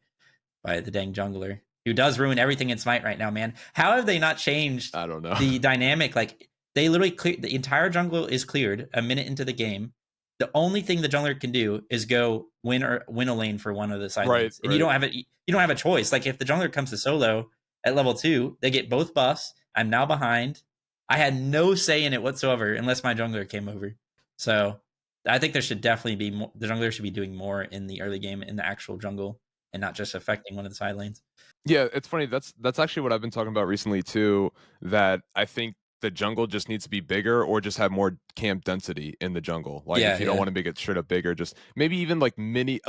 the dang jungler, who does ruin everything in Smite right now, man. How have they not changed I don't know. the dynamic? Like they literally the entire jungle is cleared a minute into the game. The only thing the jungler can do is go win a lane for one of the side lanes. And you don't have a choice. Like if the jungler comes to solo at level 2, they get both buffs. I'm now behind. I had no say in it whatsoever unless my jungler came over. So I think there should definitely be more. The jungler should be doing more in the early game in the actual jungle and not just affecting one of the side lanes. Yeah, it's funny. That's actually what I've been talking about recently too. That I think the jungle just needs to be bigger, or just have more camp density in the jungle. Like if you don't want to make it straight up bigger, just maybe even like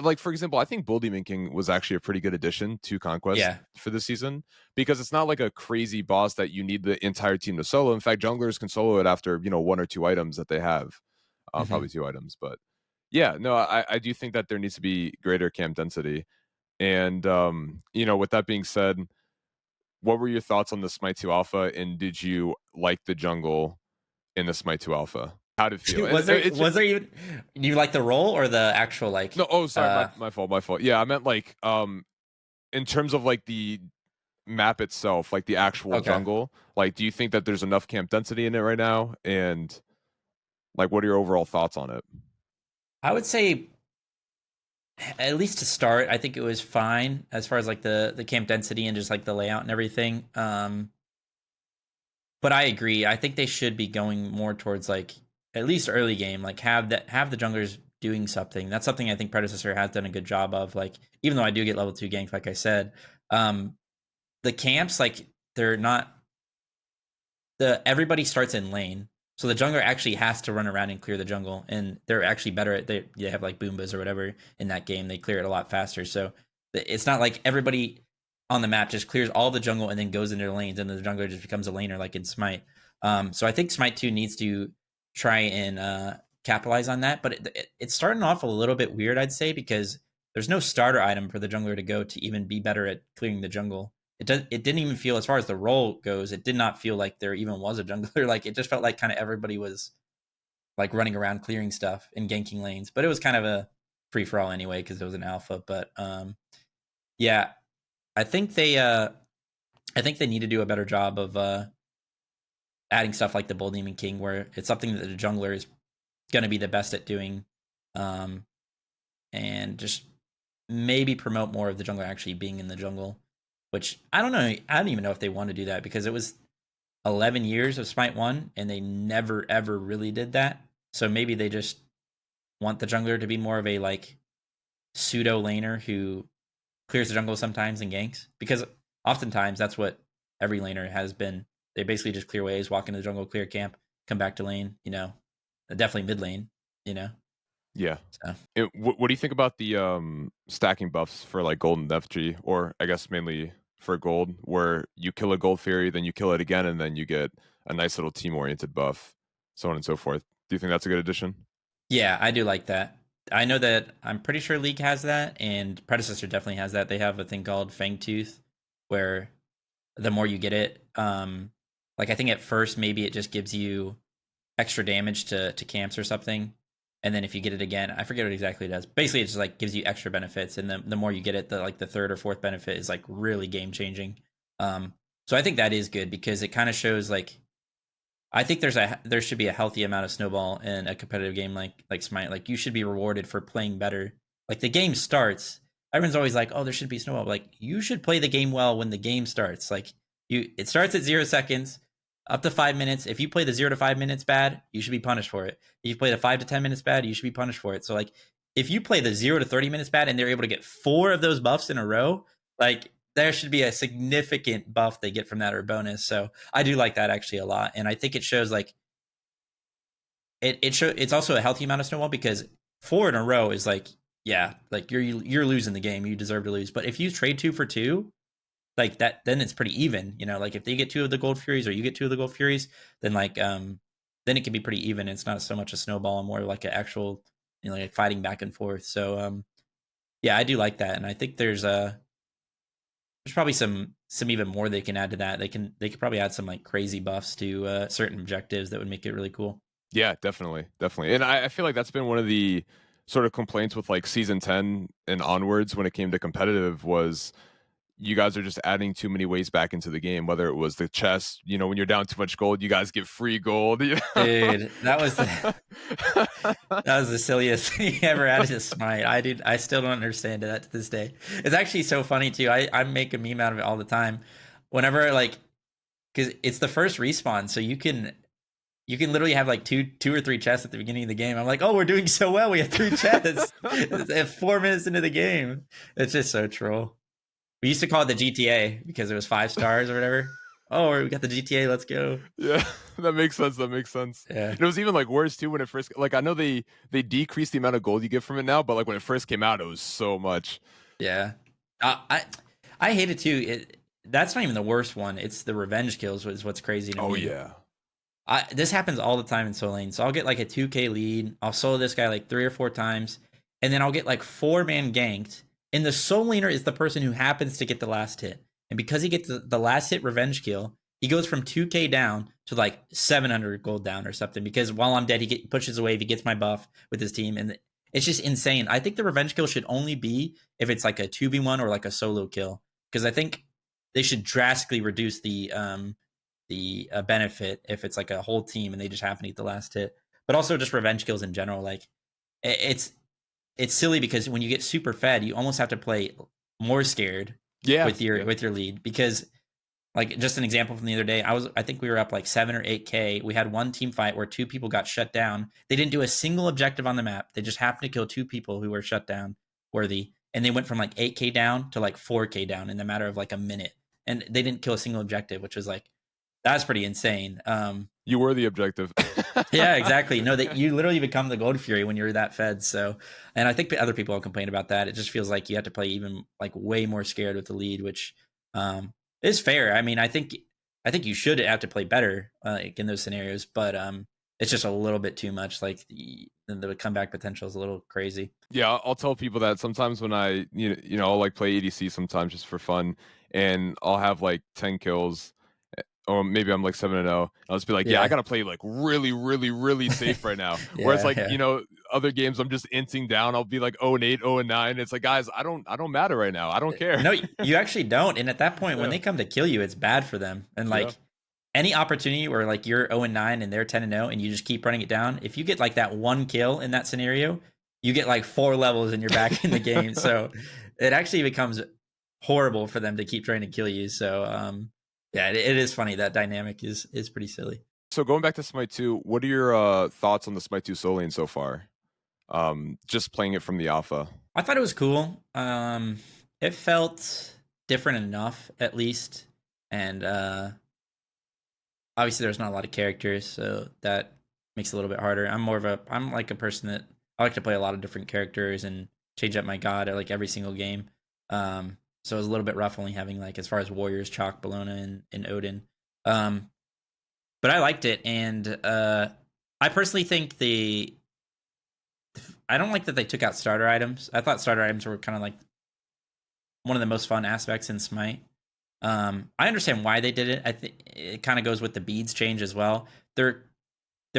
like for example, I think bull demonking was actually a pretty good addition to Conquest for this season, because it's not like a crazy boss that you need the entire team to solo. In fact, junglers can solo it after 1 or 2 items that they have, probably 2 items. But yeah, no, I do think that there needs to be greater camp density. And with that being said, what were your thoughts on the Smite 2 Alpha, and did you like the jungle in the Smite 2 Alpha? How did it feel? Was there even, do you like the role or the actual like? No, sorry, my fault. Yeah, I meant like in terms of like the map itself, like the actual jungle. Like, do you think that there's enough camp density in it right now? And like, what are your overall thoughts on it? I would say, at least to start, I think it was fine as far as like the camp density and just like the layout and everything. But I agree. I think they should be going more towards like at least early game, like have the junglers doing something. That's something I think Predecessor has done a good job of. Like even though I do get level 2 ganked, like I said, the camps, like they're not everybody starts in lane. So the jungler actually has to run around and clear the jungle, and they're actually better at they have like Boombas or whatever in that game. They clear it a lot faster. So it's not like everybody on the map just clears all the jungle and then goes into their lanes, and the jungler just becomes a laner like in Smite. So I think Smite 2 needs to try and capitalize on that, but it's starting off a little bit weird, I'd say, because there's no starter item for the jungler to go to even be better at clearing the jungle. It didn't even feel, as far as the role goes, it did not feel like there even was a jungler. Like it just felt like kind of everybody was like running around clearing stuff and ganking lanes, but it was kind of a free for all anyway because it was an alpha. But yeah, I think they need to do a better job of adding stuff like the Bull Demon King, where it's something that the jungler is going to be the best at doing, and just maybe promote more of the jungler actually being in the jungle. Which I don't know. I don't even know if they want to do that, because it was 11 years of Smite 1 and they never ever really did that. So maybe they just want the jungler to be more of a like pseudo laner who clears the jungle sometimes and ganks, because oftentimes that's what every laner has been. They basically just clear waves, walk into the jungle, clear camp, come back to lane, definitely mid lane, Yeah. So. What do you think about the stacking buffs for like gold and FG, or I guess mainly for gold, where you kill a gold fairy, then you kill it again, and then you get a nice little team-oriented buff, so on and so forth? Do you think that's a good addition? Yeah, I do like that. I know that I'm pretty sure League has that, and Predecessor definitely has that. They have a thing called Fangtooth, where the more you get it, like I think at first maybe it just gives you extra damage to camps or something, and then if you get it again, I forget what exactly it does. Basically, it just like gives you extra benefits, and the more you get it, the third or fourth benefit is like really game changing. So I think that is good, because it kind of shows like, I think there should be a healthy amount of snowball in a competitive game like Smite. Like you should be rewarded for playing better. Like the game starts, everyone's always like, oh, there should be snowball. Like you should play the game well when the game starts. Like it starts at 0 seconds. Up to 5 minutes. If you play the 0 to 5 minutes bad, you should be punished for it. If you play the 5 to 10 minutes bad, you should be punished for it. So like, if you play the 0 to 30 minutes bad and they're able to get 4 of those buffs in a row, like there should be a significant buff they get from that, or bonus. So I do like that actually a lot, and I think it shows like it's also a healthy amount of snowball, because 4 in a row is like, yeah, like you're losing the game. You deserve to lose. But if you trade 2 for 2. Like that, then it's pretty even, like if they get 2 of the gold furies or you get 2 of the gold furies, then like then it can be pretty even. It's not so much a snowball and more like an actual, like fighting back and forth. So yeah, I do like that, and I think there's probably some even more they can add to that. They could probably add some like crazy buffs to certain objectives that would make it really cool. Yeah, definitely. And I feel like that's been one of the sort of complaints with like season 10 and onwards when it came to competitive, was you guys are just adding too many ways back into the game, whether it was the chest, when you're down too much gold, you guys get free gold. Dude, that was the silliest thing ever added to Smite. I still don't understand that to this day. It's actually so funny too. I make a meme out of it all the time. Whenever like, because it's the first respawn, so you can literally have like two or three chests at the beginning of the game. I'm like, oh, we're doing so well. We have 3 chests at 4 minutes into the game. It's just so troll. We used to call it the GTA because it was 5 stars or whatever. Oh, we got the GTA. Let's go. Yeah, that makes sense. Yeah. And it was even like worse too when it first. Like I know they decreased the amount of gold you get from it now, but like when it first came out, it was so much. Yeah, I hate it too. That's not even the worst one. It's the revenge kills is what's crazy to me. Oh yeah. This happens all the time in solo lane. So I'll get like a 2K lead. I'll solo this guy like 3 or 4 times, and then I'll get like 4-man ganked. And the solo laner is the person who happens to get the last hit. And because he gets the last hit revenge kill, he goes from 2K down to like 700 gold down or something. Because while I'm dead, he pushes away. He gets my buff with his team. And it's just insane. I think the revenge kill should only be if it's like a 2v1 or like a solo kill. Because I think they should drastically reduce the benefit if it's like a whole team and they just happen to get the last hit. But also just revenge kills in general. Like it's silly because when you get super fed, you almost have to play more scared with your lead, because like just an example from the other day, I think we were up like 7 or 8K. We had one team fight where 2 people got shut down. They didn't do a single objective on the map. They just happened to kill 2 people who were shut down worthy. And they went from like 8K down to like 4K down in the matter of like a minute. And they didn't kill a single objective, which was like, that's pretty insane. You were the objective. Yeah, exactly. No, that you literally become the Gold Fury when you're that fed. So, and I think other people have complained about that. It just feels like you have to play even like way more scared with the lead, which is fair. I mean, I think you should have to play better like in those scenarios, but it's just a little bit too much. Like the comeback potential is a little crazy. Yeah, I'll tell people that sometimes when I I'll like play ADC sometimes just for fun, and I'll have like 10 kills, or maybe I'm like 7-0. I'll just be like, yeah, I Yeah. gotta play like really, really, really safe right now. Whereas Yeah, like yeah. other games I'm just inting down. I'll be like 0-8, 0-9. It's like, guys, I don't matter right now. I don't care. No, you actually don't. And at that point, when Yeah, they come to kill you, it's bad for them. And yeah. like any opportunity where like you're 0-9 and they're 10-0 and you just keep running it down, if you get like that one kill in that scenario, you get like 4 levels and you're back in the game. So it actually becomes horrible for them to keep trying to kill you. So yeah, it is funny. That dynamic is pretty silly. So going back to Smite 2, what are your thoughts on the Smite 2 solo lane so far? Just playing it from the alpha. I thought it was cool. It felt different enough, at least, and obviously there's not a lot of characters, so that makes it a little bit harder. I'm like a person that I like to play a lot of different characters and change up my god at like every single game. So it was a little bit rough only having like as far as warriors, Chalk, Bellona, and Odin. But I liked it, and I personally think I don't like that they took out starter items. I thought starter items were kind of like one of the most fun aspects in Smite. I understand why they did it. I think it kind of goes with the beads change as well. They're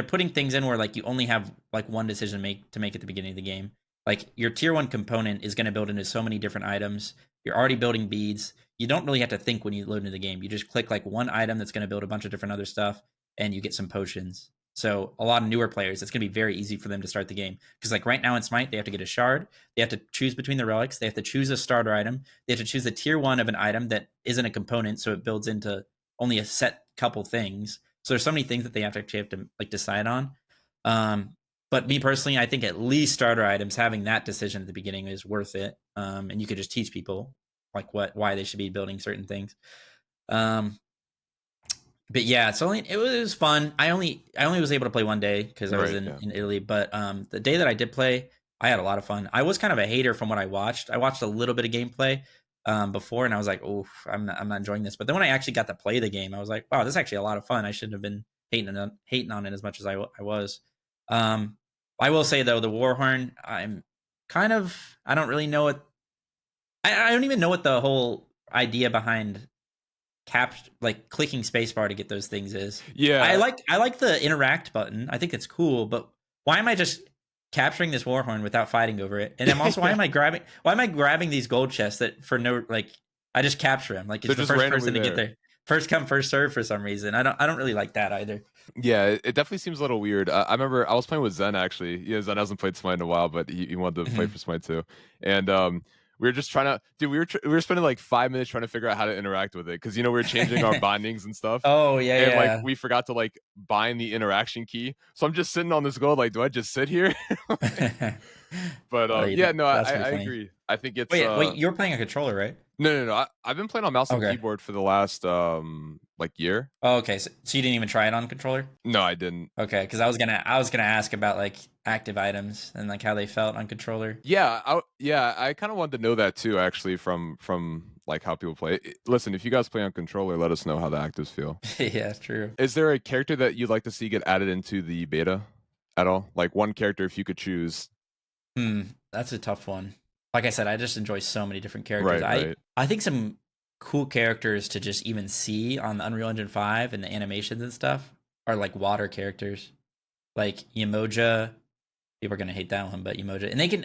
putting things in where like you only have like one decision to make at the beginning of the game. Like your tier 1 component is going to build into so many different items. You're already building beads. You don't really have to think when you load into the game. You just click like one item that's going to build a bunch of different other stuff, and you get some potions. So a lot of newer players, it's going to be very easy for them to start the game. Because like right now in Smite, they have to get a shard. They have to choose between the relics. They have to choose a starter item. They have to choose the tier 1 of an item that isn't a component, so it builds into only a set couple things. So there's so many things that they actually have to like decide on. But me personally, I think at least starter items, having that decision at the beginning is worth it. And you could just teach people like why they should be building certain things. But yeah, it was fun. I only was able to play one day because I was in Italy. But the day that I did play, I had a lot of fun. I was kind of a hater from what I watched. I watched a little bit of gameplay before, and I was like, "Oh, I'm not enjoying this." But then when I actually got to play the game, I was like, "Wow, this is actually a lot of fun." I shouldn't have been hating on it as much as I was. I will say though, the Warhorn, I don't really know what. I don't even know what the whole idea behind like clicking spacebar to get those things is. Yeah, I like the interact button. I think it's cool, but why am I just capturing this Warhorn without fighting over it? And then also, why am I grabbing these gold chests that for no like I just capture them like it's the first person to get there. First come, first serve for some reason. I don't really like that either. Yeah, it definitely seems a little weird. I remember I was playing with Zen actually. Yeah, Zen hasn't played Smite in a while, but he wanted to play for Smite too. And we were just trying to, dude. We were spending like 5 minutes trying to figure out how to interact with it because we were changing our bindings and stuff. Oh yeah, and yeah. like we forgot to like bind the interaction key. So I'm just sitting on this gold. Like, do I just sit here? But yeah, no, I agree. I think it's. Wait, you're playing a controller, right? No. I've been playing on mouse and keyboard for the last like year. Oh, okay. So you didn't even try it on controller? No, I didn't. Okay, because I was gonna ask about like active items and like how they felt on controller. Yeah, I kind of wanted to know that too, actually, from like how people play. Listen, if you guys play on controller, let us know how the actives feel. Yeah, true. Is there a character that you'd like to see get added into the beta at all? Like one character, if you could choose. That's a tough one. Like I said, I just enjoy so many different characters. Right. I think some cool characters to just even see on the Unreal Engine 5 and the animations and stuff are like water characters. Like Yamoja. People are gonna hate that one, but Yamoja. And they can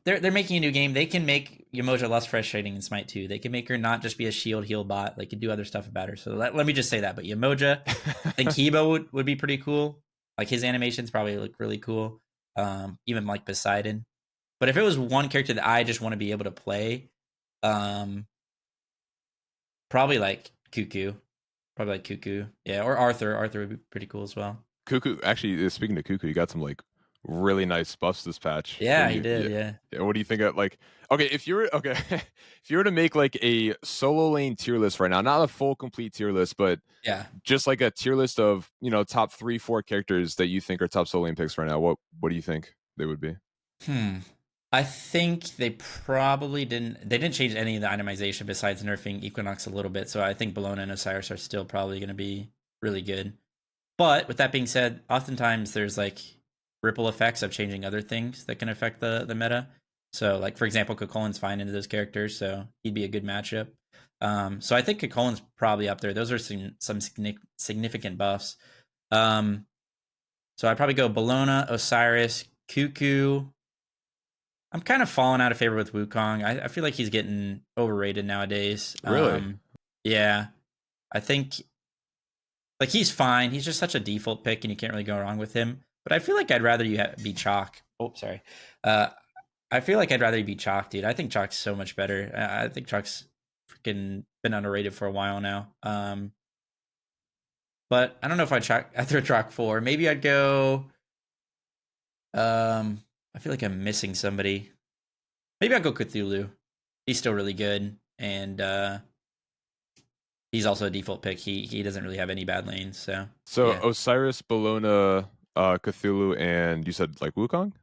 they're making a new game. They can make Yamoja less frustrating in Smite 2. They can make her not just be a shield heal bot. They can do other stuff about her. So let me just say that. But Yamoja, I think Kibo would be pretty cool. Like his animations probably look really cool. Even like Poseidon. But if it was one character that I just want to be able to play, probably like Cuckoo. Probably like Cuckoo. Yeah, or Arthur. Arthur would be pretty cool as well. Cuckoo, actually, speaking of Cuckoo, you got some like really nice buffs this patch. Yeah, he did. Yeah. What do you think of like? Okay, if you were if you were to make like a solo lane tier list right now, not a full complete tier list, but Yeah. just like a tier list of top 3-4 characters that you think are top solo lane picks right now, what do you think they would be? I think they probably didn't. They didn't change any of the itemization besides nerfing Equinox a little bit. So I think Bellona and Osiris are still probably going to be really good. But with that being said, oftentimes there's like ripple effects of changing other things that can affect the meta. So like for example, Kokolin's fine into those characters, so he'd be a good matchup. So I think Kokolin's probably up there. Those are some significant buffs. So I'd probably go Bellona, Osiris, Cuckoo. I'm kind of falling out of favor with Wukong. I feel like he's getting overrated nowadays. Really? Yeah. I think like he's fine. He's just such a default pick and you can't really go wrong with him. But I feel like I'd rather you be Chalk. Oh, sorry. I feel like I'd rather you be Chalk, dude. I think Chalk's so much better. I think Chalk's freaking been underrated for a while now. But I don't know if I'd throw Chalk 4. Maybe I'd go I feel like I'm missing somebody. Maybe I'll go Cthulhu. He's still really good, and he's also a default pick. He doesn't really have any bad lanes. So yeah. Osiris, Bellona, Cthulhu, and you said like Wukong,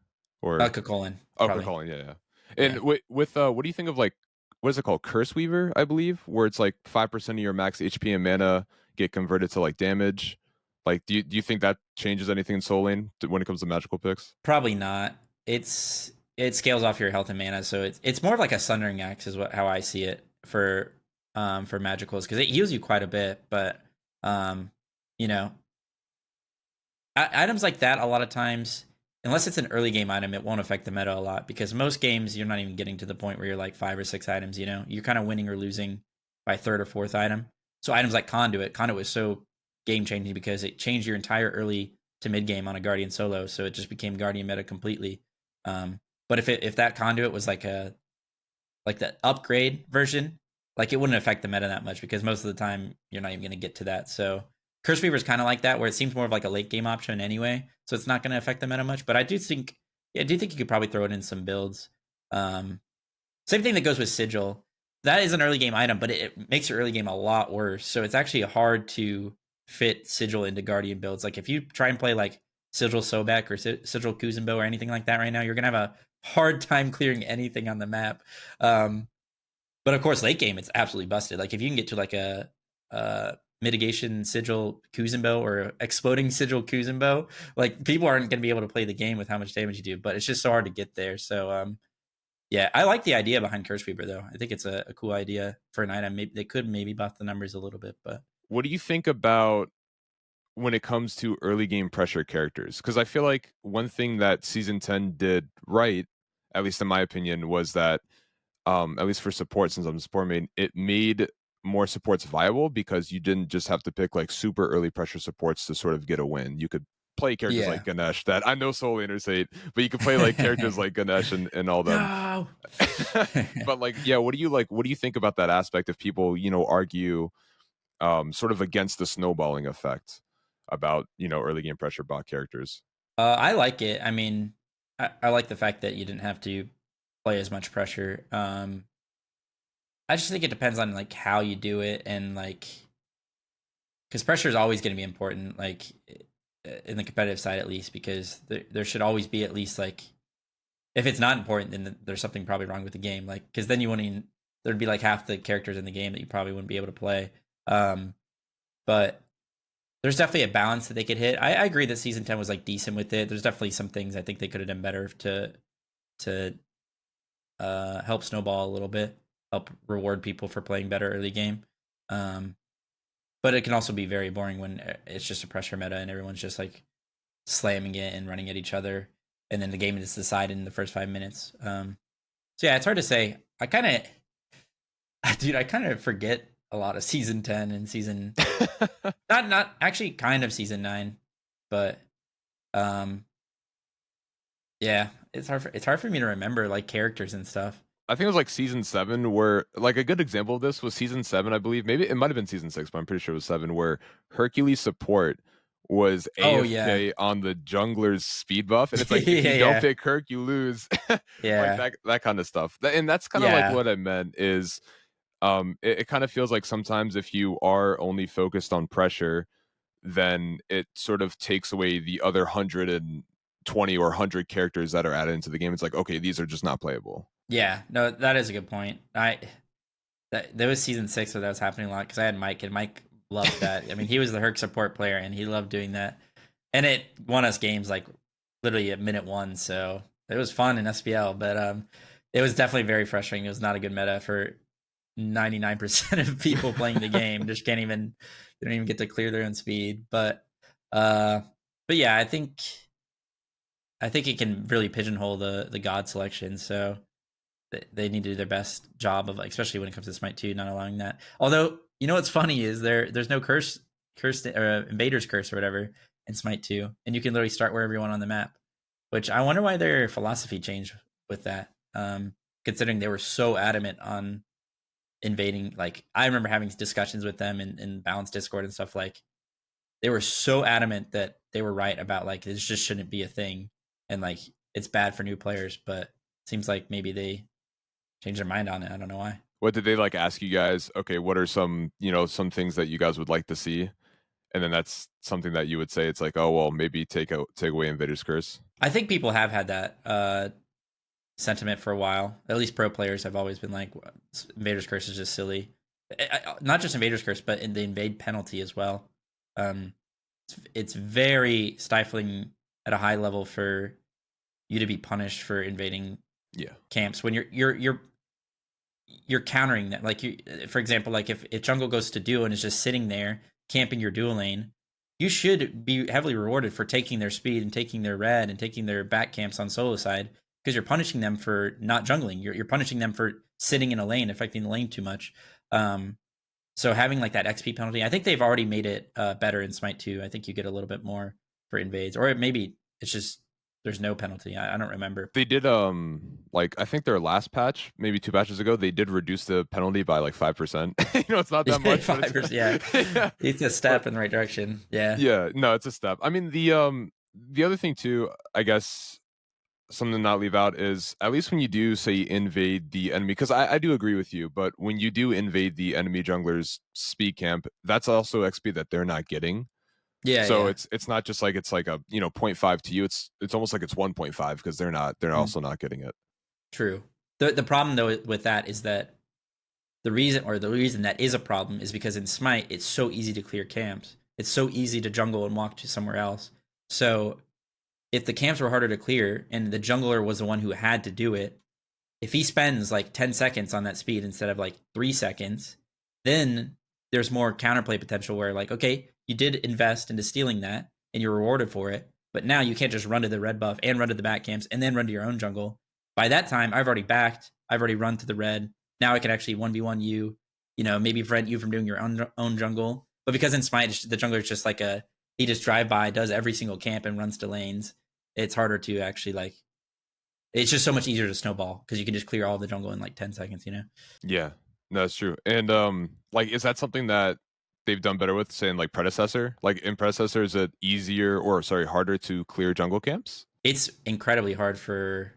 or Kokolin. Kokolin, yeah. And with what do you think of like what is it called, Curse Weaver, I believe, where it's like 5% of your max HP and mana get converted to like damage. Like, do you think that changes anything in Soul Lane when it comes to magical picks? Probably not. It scales off your health and mana, so it's more of like a Sundering Axe is how I see it for magicals, because it heals you quite a bit. But items like that a lot of times, unless it's an early game item, it won't affect the meta a lot, because most games you're not even getting to the point where you're like 5 or 6 items. You're kind of winning or losing by 3rd or 4th item. So items like Conduit was so game changing because it changed your entire early to mid game on a Guardian solo, so it just became Guardian meta completely. But if that Conduit was like the upgrade version, like it wouldn't affect the meta that much, because most of the time you're not even going to get to that. So Curse Weaver is kind of like that, where it seems more of like a late game option anyway, so it's not going to affect the meta much. But I do think you could probably throw it in some builds. Same thing that goes with Sigil. That is an early game item, but it makes your early game a lot worse. So it's actually hard to fit Sigil into Guardian builds. Like if you try and play like Sigil Sobek or Sigil Kuzenbo or anything like that right now, you're gonna have a hard time clearing anything on the map. But of course, late game it's absolutely busted. Like if you can get to like a mitigation Sigil Kuzenbo or exploding Sigil Kuzenbo, like people aren't gonna be able to play the game with how much damage you do. But it's just so hard to get there. So yeah, I like the idea behind Curse Weaver though. I think it's a cool idea for an item. Maybe they could buff the numbers a little bit, but what do you think about when it comes to early game pressure characters? Because I feel like one thing that Season 10 did right, at least in my opinion, was that, at least for support, since I'm a support main, it made more supports viable, because you didn't just have to pick like super early pressure supports to sort of get a win. You could play characters like Ganesh that I know Soul Laners hate, but you could play like characters like Ganesh and all them. No. But like, yeah, what do you think about that aspect if people, argue sort of against the snowballing effect about early game pressure bot characters? I like it. I mean, I like the fact that you didn't have to play as much pressure. I just think it depends on like how you do it, and like because pressure is always going to be important, like in the competitive side at least, because there should always be at least like, if it's not important, then there's something probably wrong with the game, like because then you wouldn't even, there'd be like half the characters in the game that you probably wouldn't be able to play. But there's definitely a balance that they could hit. I agree that Season 10 was like decent with it. There's definitely some things I think they could have done better to help Snowball a little bit, help reward people for playing better early game. But it can also be very boring when it's just a pressure meta and everyone's just like slamming it and running at each other, and then the game is decided in the first 5 minutes. So yeah, it's hard to say. I kind of forget a lot of Season 10 and season not actually kind of Season 9, but yeah, it's hard for me to remember like characters and stuff. I think it was like Season 7 where, like, a good example of this was Season 7, I believe. Maybe it might have been Season 6, but I'm pretty sure it was 7, where Hercules support was Oh, AFK yeah. on the jungler's speed buff, and it's like if Yeah, you don't yeah. pick Kirk, you lose. Like Yeah. that kind of stuff. And that's kind of like Yeah. what I meant is it kind of feels like sometimes if you are only focused on pressure, then it sort of takes away the other 120 or 100 characters that are added into the game. It's like, okay, these are just not playable. Yeah. No, that is a good point. There was season 6 where that was happening a lot because I had Mike, and Mike loved that. I mean, he was the Herc support player, and he loved doing that. And it won us games like literally at minute 1, so it was fun in SPL. But it was definitely very frustrating. It was not a good meta for 99% of people playing the game. Just they don't even get to clear their own speed. But yeah, I think it can really pigeonhole the god selection. So they need to do their best job of, like, especially when it comes to Smite 2, not allowing that. Although, you know what's funny is there's no curse or Invaders curse or whatever in Smite 2, and you can literally start wherever you want on the map. Which I wonder why their philosophy changed with that. Considering they were so adamant on invading. Like, I remember having discussions with them in Balance Discord and stuff. Like, they were so adamant that they were right about, like, this just shouldn't be a thing, and like it's bad for new players. But it seems like maybe they changed their mind on it. I don't know why. What did they like ask you guys? Okay, what are some some things that you guys would like to see? And then that's something that you would say. It's like, oh well, maybe take away Invaders Curse. I think people have had that sentiment for a while. At least pro players have always been like, Invaders Curse is just silly. Not just Invaders Curse, but in the invade penalty as well. It's very stifling at a high level for you to be punished for invading camps when you're countering that. Like, for example, like if jungle goes to duo and is just sitting there camping your duo lane, you should be heavily rewarded for taking their speed and taking their red and taking their back camps on solo side, because you're punishing them for not jungling. You're punishing them for sitting in a lane, affecting the lane too much. So having like that XP penalty, I think they've already made it better in Smite 2. I think you get a little bit more for invades, or maybe it's just there's no penalty. I don't remember. They did like I think their last patch, maybe 2 patches ago, they did reduce the penalty by like 5%. It's not that much. 5%, yeah. It's a step in the right direction. Yeah. Yeah, no, it's a step. I mean, the other thing too, I guess, something to not leave out is, at least when you do say invade the enemy, because I do agree with you, but when you do invade the enemy jungler's speed camp, that's also XP that they're not getting. Yeah. So yeah. it's not just like it's like a 0.5 to you. It's almost like it's 1.5 because they're also not getting it. True. The problem though with that is that the reason that is a problem is because in Smite it's so easy to clear camps. It's so easy to jungle and walk to somewhere else. So if the camps were harder to clear and the jungler was the one who had to do it, if he spends like 10 seconds on that speed instead of like 3 seconds, then there's more counterplay potential where, like, okay, you did invest into stealing that and you're rewarded for it, but now you can't just run to the red buff and run to the back camps and then run to your own jungle. By that time, I've already backed, I've already run to the red. Now I can actually 1v1 you, maybe prevent you from doing your own jungle. But because in Smite, the jungler is just like he just drive by, does every single camp and runs to lanes. It's harder to actually it's just so much easier to snowball because you can just clear all the jungle in like 10 seconds, Yeah, no, that's true. And is that something that they've done better with, saying like Predecessor? Like in Predecessor, is it harder to clear jungle camps? It's incredibly hard for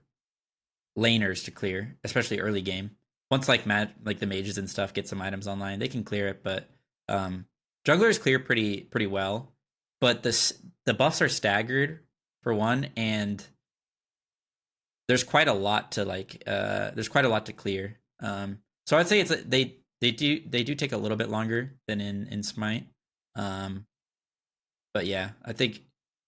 laners to clear, especially early game. Once like the mages and stuff get some items online, they can clear it, but junglers clear pretty well. But the buffs are staggered for one, and there's quite a lot to clear. So I'd say it's they do take a little bit longer than in Smite. But yeah, I think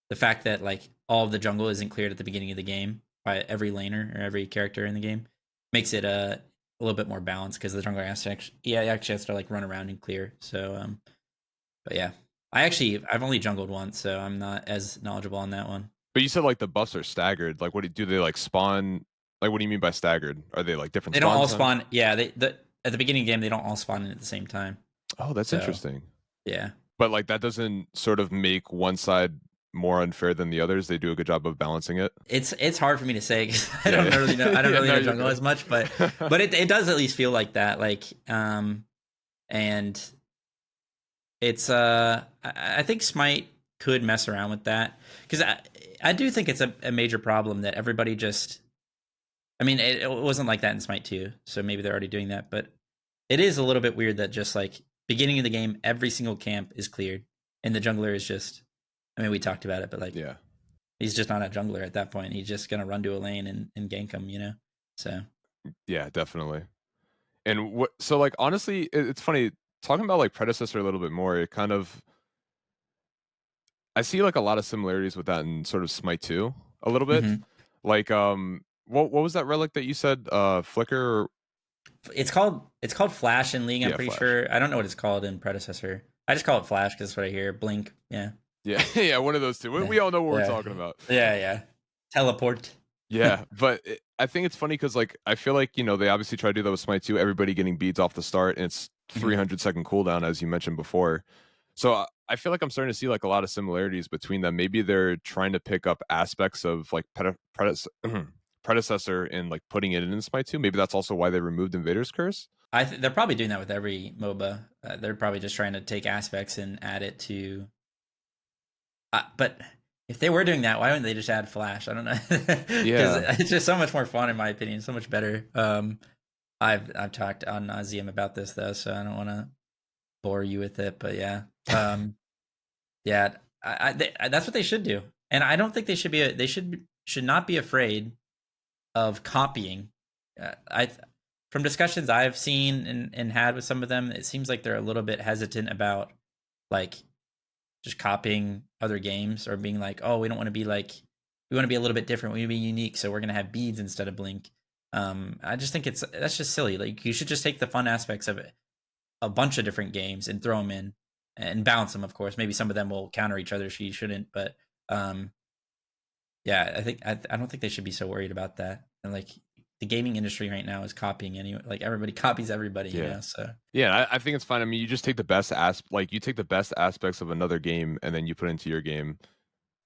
the fact that like all of the jungle isn't cleared at the beginning of the game by every laner or every character in the game makes it a little bit more balanced, because the jungler actually has to like run around and clear. So but yeah, I've only jungled once, so I'm not as knowledgeable on that one. But you said like the buffs are staggered. Like, what do they like spawn? Like, what do you mean by staggered? Are they like different? They don't all spawn. Yeah, at the beginning of the game they don't all spawn in at the same time. Oh, that's interesting. Yeah, but like that doesn't sort of make one side more unfair than the others. They do a good job of balancing it. It's hard for me to say because I don't really know. I don't really know jungle as much, but it does at least feel like that. Like and it's I think Smite could mess around with that, because I do think it's a major problem that everybody just. I mean, it wasn't like that in Smite 2, so maybe they're already doing that, but it is a little bit weird that just like beginning of the game, every single camp is cleared, and the jungler is just. I mean, we talked about it, but like, Yeah. he's just not a jungler at that point. He's just gonna run to a lane and gank him, you know. So Yeah, definitely. And what? So like, honestly, it's funny talking about like Predecessor a little bit more. It kind of, I see like a lot of similarities with that in sort of Smite 2 a little bit. Like, what was that relic that you said? Flicker. it's called Flash in League. I'm Yeah, pretty Flash. sure. I don't know what it's called in Predecessor. I just call it Flash because that's what I hear. Blink. Yeah. Yeah, yeah, one of those two. We all know what we're talking about. Yeah. Teleport. Yeah, but I think it's funny because like I feel like they obviously try to do that with Smite 2. Everybody getting beads off the start, and it's 300-second cooldown as you mentioned before. So I feel like I'm starting to see like a lot of similarities between them. Maybe they're trying to pick up aspects of like Predecessor and like putting it in Smite 2. Maybe that's also why they removed Invaders Curse. They're probably doing that with every MOBA. They're probably just trying to take aspects and add it to. But if they were doing that, why wouldn't they just add Flash? I don't know. Yeah, it's just so much more fun in my opinion. So much better. I've talked on nauseum about this though, so I don't want to bore you with it. But yeah, yeah, that's what they should do, and I don't think they should be. They should not be afraid of copying. From discussions I've seen and had with some of them, it seems like they're a little bit hesitant about like just copying other games or being like, oh, we don't want to be like, we want to be a little bit different. We want to be unique, so we're gonna have beads instead of blink. I just think that's just silly. Like you should just take the fun aspects of it, a bunch of different games and throw them in and balance them. Of course, maybe some of them will counter each other. So you shouldn't, but yeah, I don't think they should be so worried about that. And like the gaming industry right now is copying anyway. Like everybody copies everybody, you know. So yeah, I think it's fine. I mean, you just take the best you take the best aspects of another game and then you put it into your game,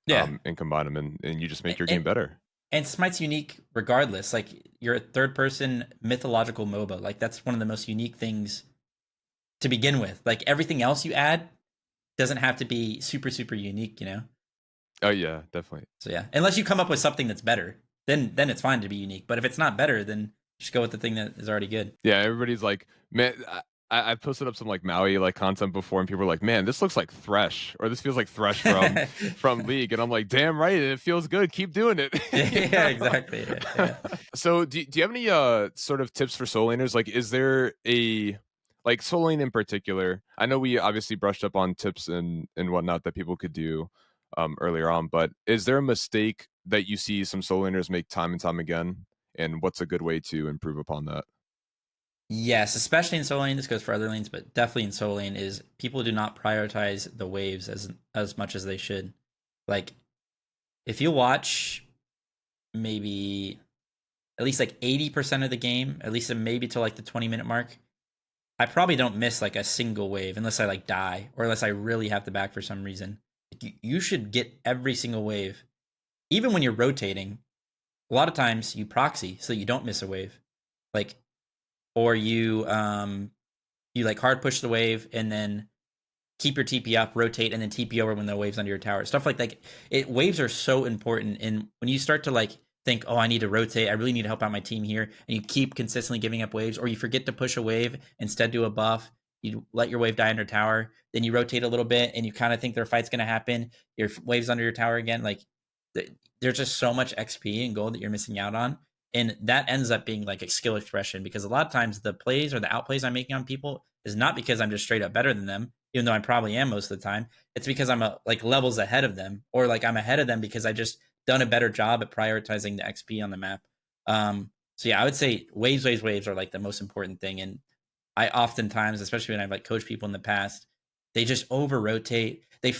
and combine them and you just make your game better. And Smite's unique regardless. Like you're a third-person mythological MOBA. Like that's one of the most unique things to begin with. Like everything else you add doesn't have to be super super unique, you know. Oh yeah, definitely. So yeah, unless you come up with something that's better, then it's fine to be unique. But if it's not better, then just go with the thing that is already good. Yeah, everybody's like, man, I posted up some like Maui like content before, and people were like, man, this looks like Thresh, or this feels like Thresh from League, and I'm like, damn right, it feels good. Keep doing it. Yeah, exactly. Yeah. So do you have any sort of tips for soul laners? Like, is there a like soul lane in particular? I know we obviously brushed up on tips and whatnot that people could do earlier on, but is there a mistake that you see some soul laners make time and time again, and what's a good way to improve upon that? Yes, especially in solo lane. This goes for other lanes, but definitely in solo lane is people do not prioritize the waves as much as they should. Like, if you watch maybe at least like 80% of the game, at least maybe till like the 20-minute mark, I probably don't miss like a single wave unless I like die or unless I really have to back for some reason. You should get every single wave, even when you're rotating. A lot of times you proxy so you don't miss a wave, like, or you like hard push the wave and then keep your TP up, rotate, and then TP over when the wave's under your tower. Stuff like that. Waves are so important, and when you start to like think, oh, I need to rotate, I really need to help out my team here, and you keep consistently giving up waves, or you forget to push a wave, instead do a buff, you let your wave die under tower, then you rotate a little bit, and you kind of think their fight's going to happen, your wave's under your tower again. Like, there's just so much XP and gold that you're missing out on, and that ends up being like a skill expression, because a lot of times the plays or the outplays I'm making on people is not because I'm just straight up better than them, even though I probably am most of the time. It's because I'm like levels ahead of them, or like I'm ahead of them because I just done a better job at prioritizing the XP on the map. So yeah, I would say waves are like the most important thing. And I oftentimes, especially when I've like coached people in the past, they just over rotate. They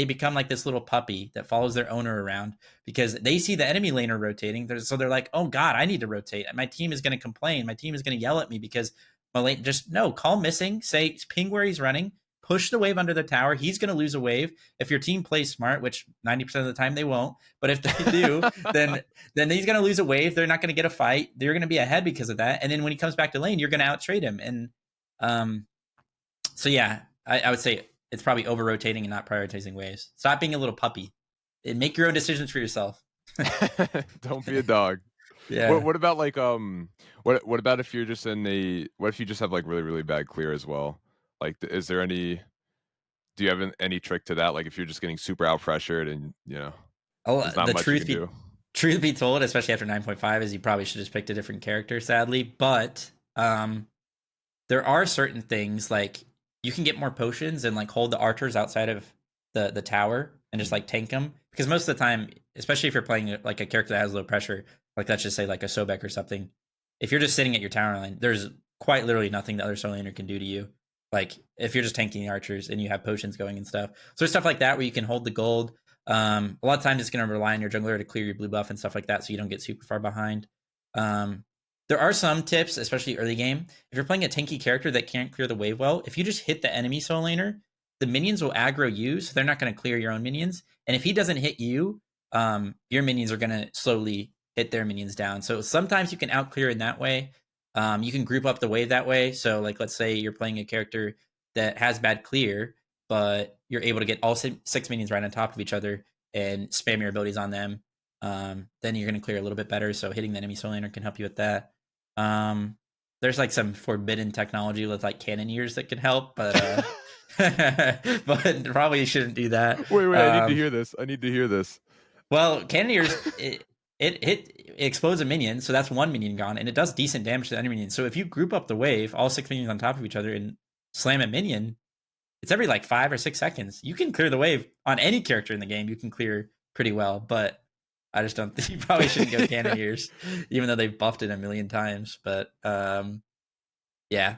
become like this little puppy that follows their owner around because they see the enemy laner rotating. So they're like, oh God, I need to rotate. My team is going to complain. My team is going to yell at me because my lane, just no, call missing, say ping where he's running, push the wave under the tower. He's going to lose a wave. If your team plays smart, which 90% of the time they won't, but if they do, then he's going to lose a wave. They're not going to get a fight. They're going to be ahead because of that. And then when he comes back to lane, you're going to out trade him. And so yeah, I would say it's probably over rotating and not prioritizing waves. Stop being a little puppy and make your own decisions for yourself. Don't be a dog. Yeah. What about like what about if you're just what if you just have like really really bad clear as well? Like is there any do you have any trick to that? Like if you're just getting super out pressured and there's not much you can do. Truth be told, especially after 9.5, is you probably should have just picked a different character, sadly. But there are certain things like you can get more potions and like hold the archers outside of the tower and just like tank them, because most of the time, especially if you're playing like a character that has low pressure, like let's just say like a Sobek or something, if you're just sitting at your tower line, there's quite literally nothing the other solo laner can do to you. Like if you're just tanking the archers and you have potions going and stuff. So there's stuff like that where you can hold the gold. A lot of times it's going to rely on your jungler to clear your blue buff and stuff like that, so you don't get super far behind. There are some tips, especially early game. If you're playing a tanky character that can't clear the wave well, if you just hit the enemy solo laner, the minions will aggro you, so they're not going to clear your own minions. And if he doesn't hit you, your minions are going to slowly hit their minions down. So sometimes you can out clear in that way. You can group up the wave that way. So like let's say you're playing a character that has bad clear, but you're able to get all 6 minions right on top of each other and spam your abilities on them. Then you're going to clear a little bit better. So hitting the enemy solo laner can help you with that. There's like some forbidden technology with like cannoneers that can help, but but probably shouldn't do that. Wait, I need to hear this. Well, cannoneers, it explodes a minion, so that's one minion gone, and it does decent damage to the enemy minion. So if you group up the wave, all 6 minions on top of each other, and slam a minion, it's every like 5 or 6 seconds. You can clear the wave on any character in the game. You can clear pretty well, but I just don't think you probably shouldn't go cannoneers, even though they've buffed it a million times. But yeah,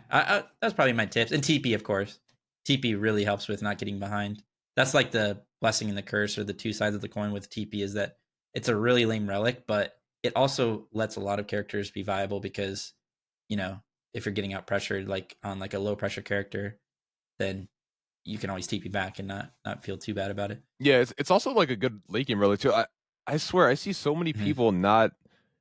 that's probably my tips. And TP, of course. TP really helps with not getting behind. That's like the blessing and the curse, or the two sides of the coin with TP, is that it's a really lame relic, but it also lets a lot of characters be viable because, if you're getting out pressured, like on like a low pressure character, then you can always TP back and not feel too bad about it. Yeah, it's also like a good late game relic too. I swear I see so many people not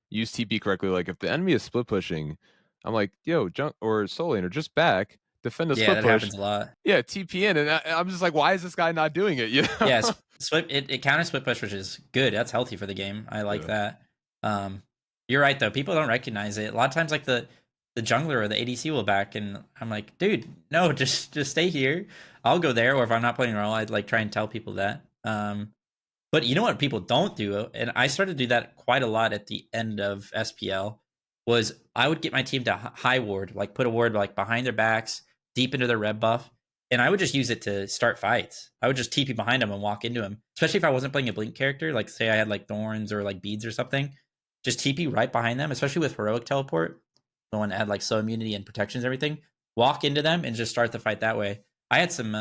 use TP correctly. Like if the enemy is split pushing, I'm like, yo, junk or soul laner, just back, defend the split push. Yeah, that happens a lot. Yeah, TP in, and I'm just like, why is this guy not doing it? Yeah, it counters split push, which is good. That's healthy for the game. I like that. You're right though. People don't recognize it. A lot of times, like the jungler or the ADC will back, and I'm like, dude, no, just stay here. I'll go there, or if I'm not playing role, I'd like try and tell people that. But you know what people don't do, and I started to do that quite a lot at the end of SPL, was I would get my team to high ward, like put a ward like behind their backs, deep into their red buff, and I would just use it to start fights. I would just TP behind them and walk into them, especially if I wasn't playing a blink character, like say I had like thorns or like beads or something. Just TP right behind them, especially with heroic teleport, the one that had like slow immunity and protections and everything. Walk into them and just start the fight that way. I had some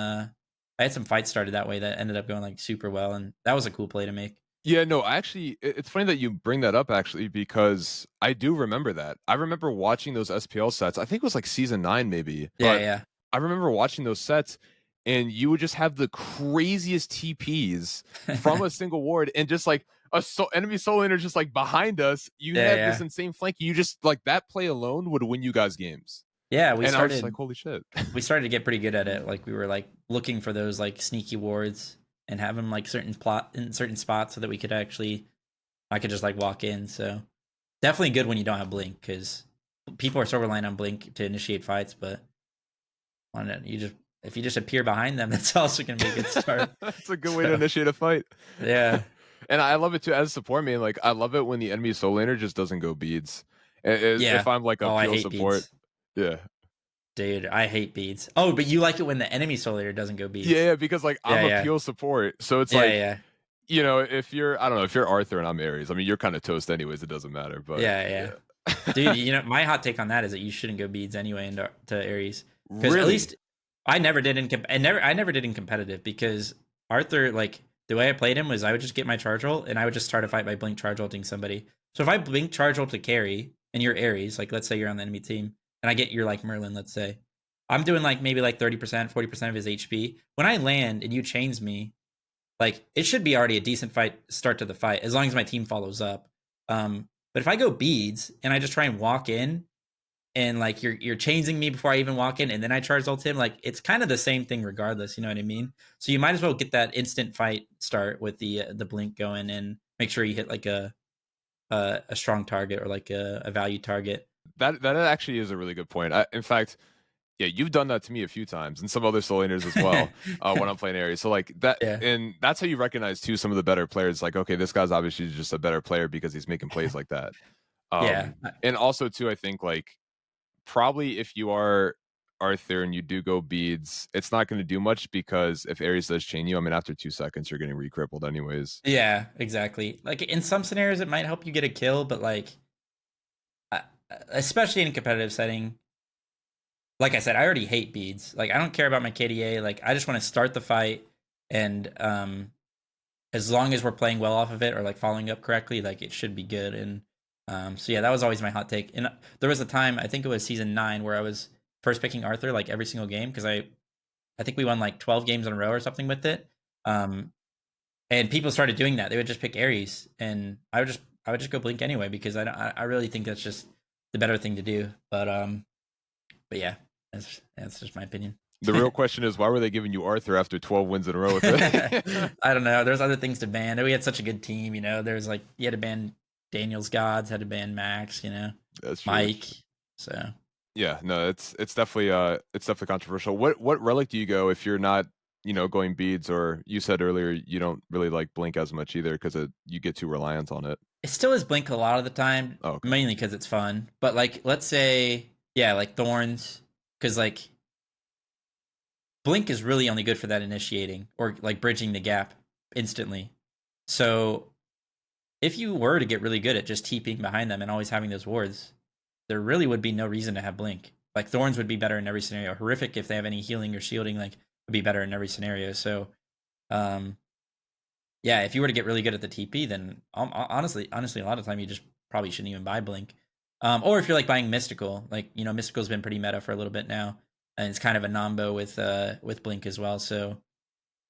fights started that way that ended up going like super well, and that was a cool play to make. Yeah, no, actually, it's funny that you bring that up, actually, because I do remember that. I remember watching those SPL sets. I think it was like season 9, maybe. Yeah. I remember watching those sets, and you would just have the craziest TPs from a single ward, and just like enemy solo laner just like behind us. You had this insane flank. You just like that play alone would win you guys games. Yeah, I was just like, holy shit. We started to get pretty good at it. Like we were like looking for those like sneaky wards and have them like certain spots so that I could just like walk in. So definitely good when you don't have blink, because people are so reliant on blink to initiate fights. But if you just appear behind them, that's also going to be a good start. That's a good way to initiate a fight. Yeah. And I love it too as a support main. Like I love it when the enemy solo laner just doesn't go beads. If I'm like a pure support. Beads. Yeah. Dude, I hate beads. Oh, but you like it when the enemy solo laner doesn't go beads. Yeah, because like I'm a pure support. So it's if you're Arthur and I'm Ares, I mean you're kind of toast anyways, it doesn't matter. But yeah. Dude, my hot take on that is that you shouldn't go beads anyway to Ares. Because really? At least I never did in competitive, because Arthur, like the way I played him was I would just get my charge ult and I would just start a fight by blink charge ulting somebody. So if I blink charge ult to carry and you're Ares, like let's say you're on the enemy team, and I get your like Merlin, let's say, I'm doing like maybe like 30%, 40% of his HP. When I land and you chains me, like it should be already a decent fight start to the fight, as long as my team follows up. But if I go beads and I just try and walk in, and like you're chainsing me before I even walk in, and then I charge ult him. Like it's kind of the same thing regardless. You know what I mean? So you might as well get that instant fight start with the blink going, and make sure you hit like a strong target or like a value target. That actually is a really good point. In fact, yeah, you've done that to me a few times, and some other soul laners as well when I'm playing Ares. So like that, Yeah. and that's how you recognize too some of the better players. Like, okay, this guy's obviously just a better player because he's making plays like that. Yeah. And also too, I think like probably if you are Arthur and you do go beads, it's not going to do much because if Ares does chain you, I mean, after 2 seconds, you're getting re-crippled anyways. Yeah, exactly. Like in some scenarios, it might help you get a kill, but like, especially in a competitive setting, like I said, I already hate beads. Like I don't care about my KDA. Like I just want to start the fight, and as long as we're playing well off of it or like following up correctly, like it should be good. And so yeah, that was always my hot take. And there was a time, I think it was season 9, where I was first picking Arthur like every single game because I think we won like 12 games in a row or something with it. And people started doing that. They would just pick Ares, and I would just go blink anyway because I really think that's just the better thing to do. But yeah, that's just my opinion. The real question is, why were they giving you Arthur after 12 wins in a row with it? I don't know. There's other things to ban. We had such a good team, you know. There's like you had to ban Daniel's Gods, had to ban Max, you know, That's true. Mike. So yeah, no, it's definitely controversial. What relic do you go if you're not, you know, going beads, or you said earlier you don't really like blink as much either because you get too reliant on it? it still is blink a lot of the time, Okay. mainly because it's fun. But like, let's say, yeah, like thorns, because like blink is really only good for that initiating or like bridging the gap instantly. So if you were to get really good at just TPing behind them and always having those wards, there really would be no reason to have blink. Like thorns would be better in every scenario. Horrific, if they have any healing or shielding, like would be better in every scenario. So yeah, if you were to get really good at the TP, then honestly, a lot of the time you just probably shouldn't even buy blink. Or if you're like buying mystical, like, you know, mystical's been pretty meta for a little bit now, and it's kind of a nombo with blink as well. So,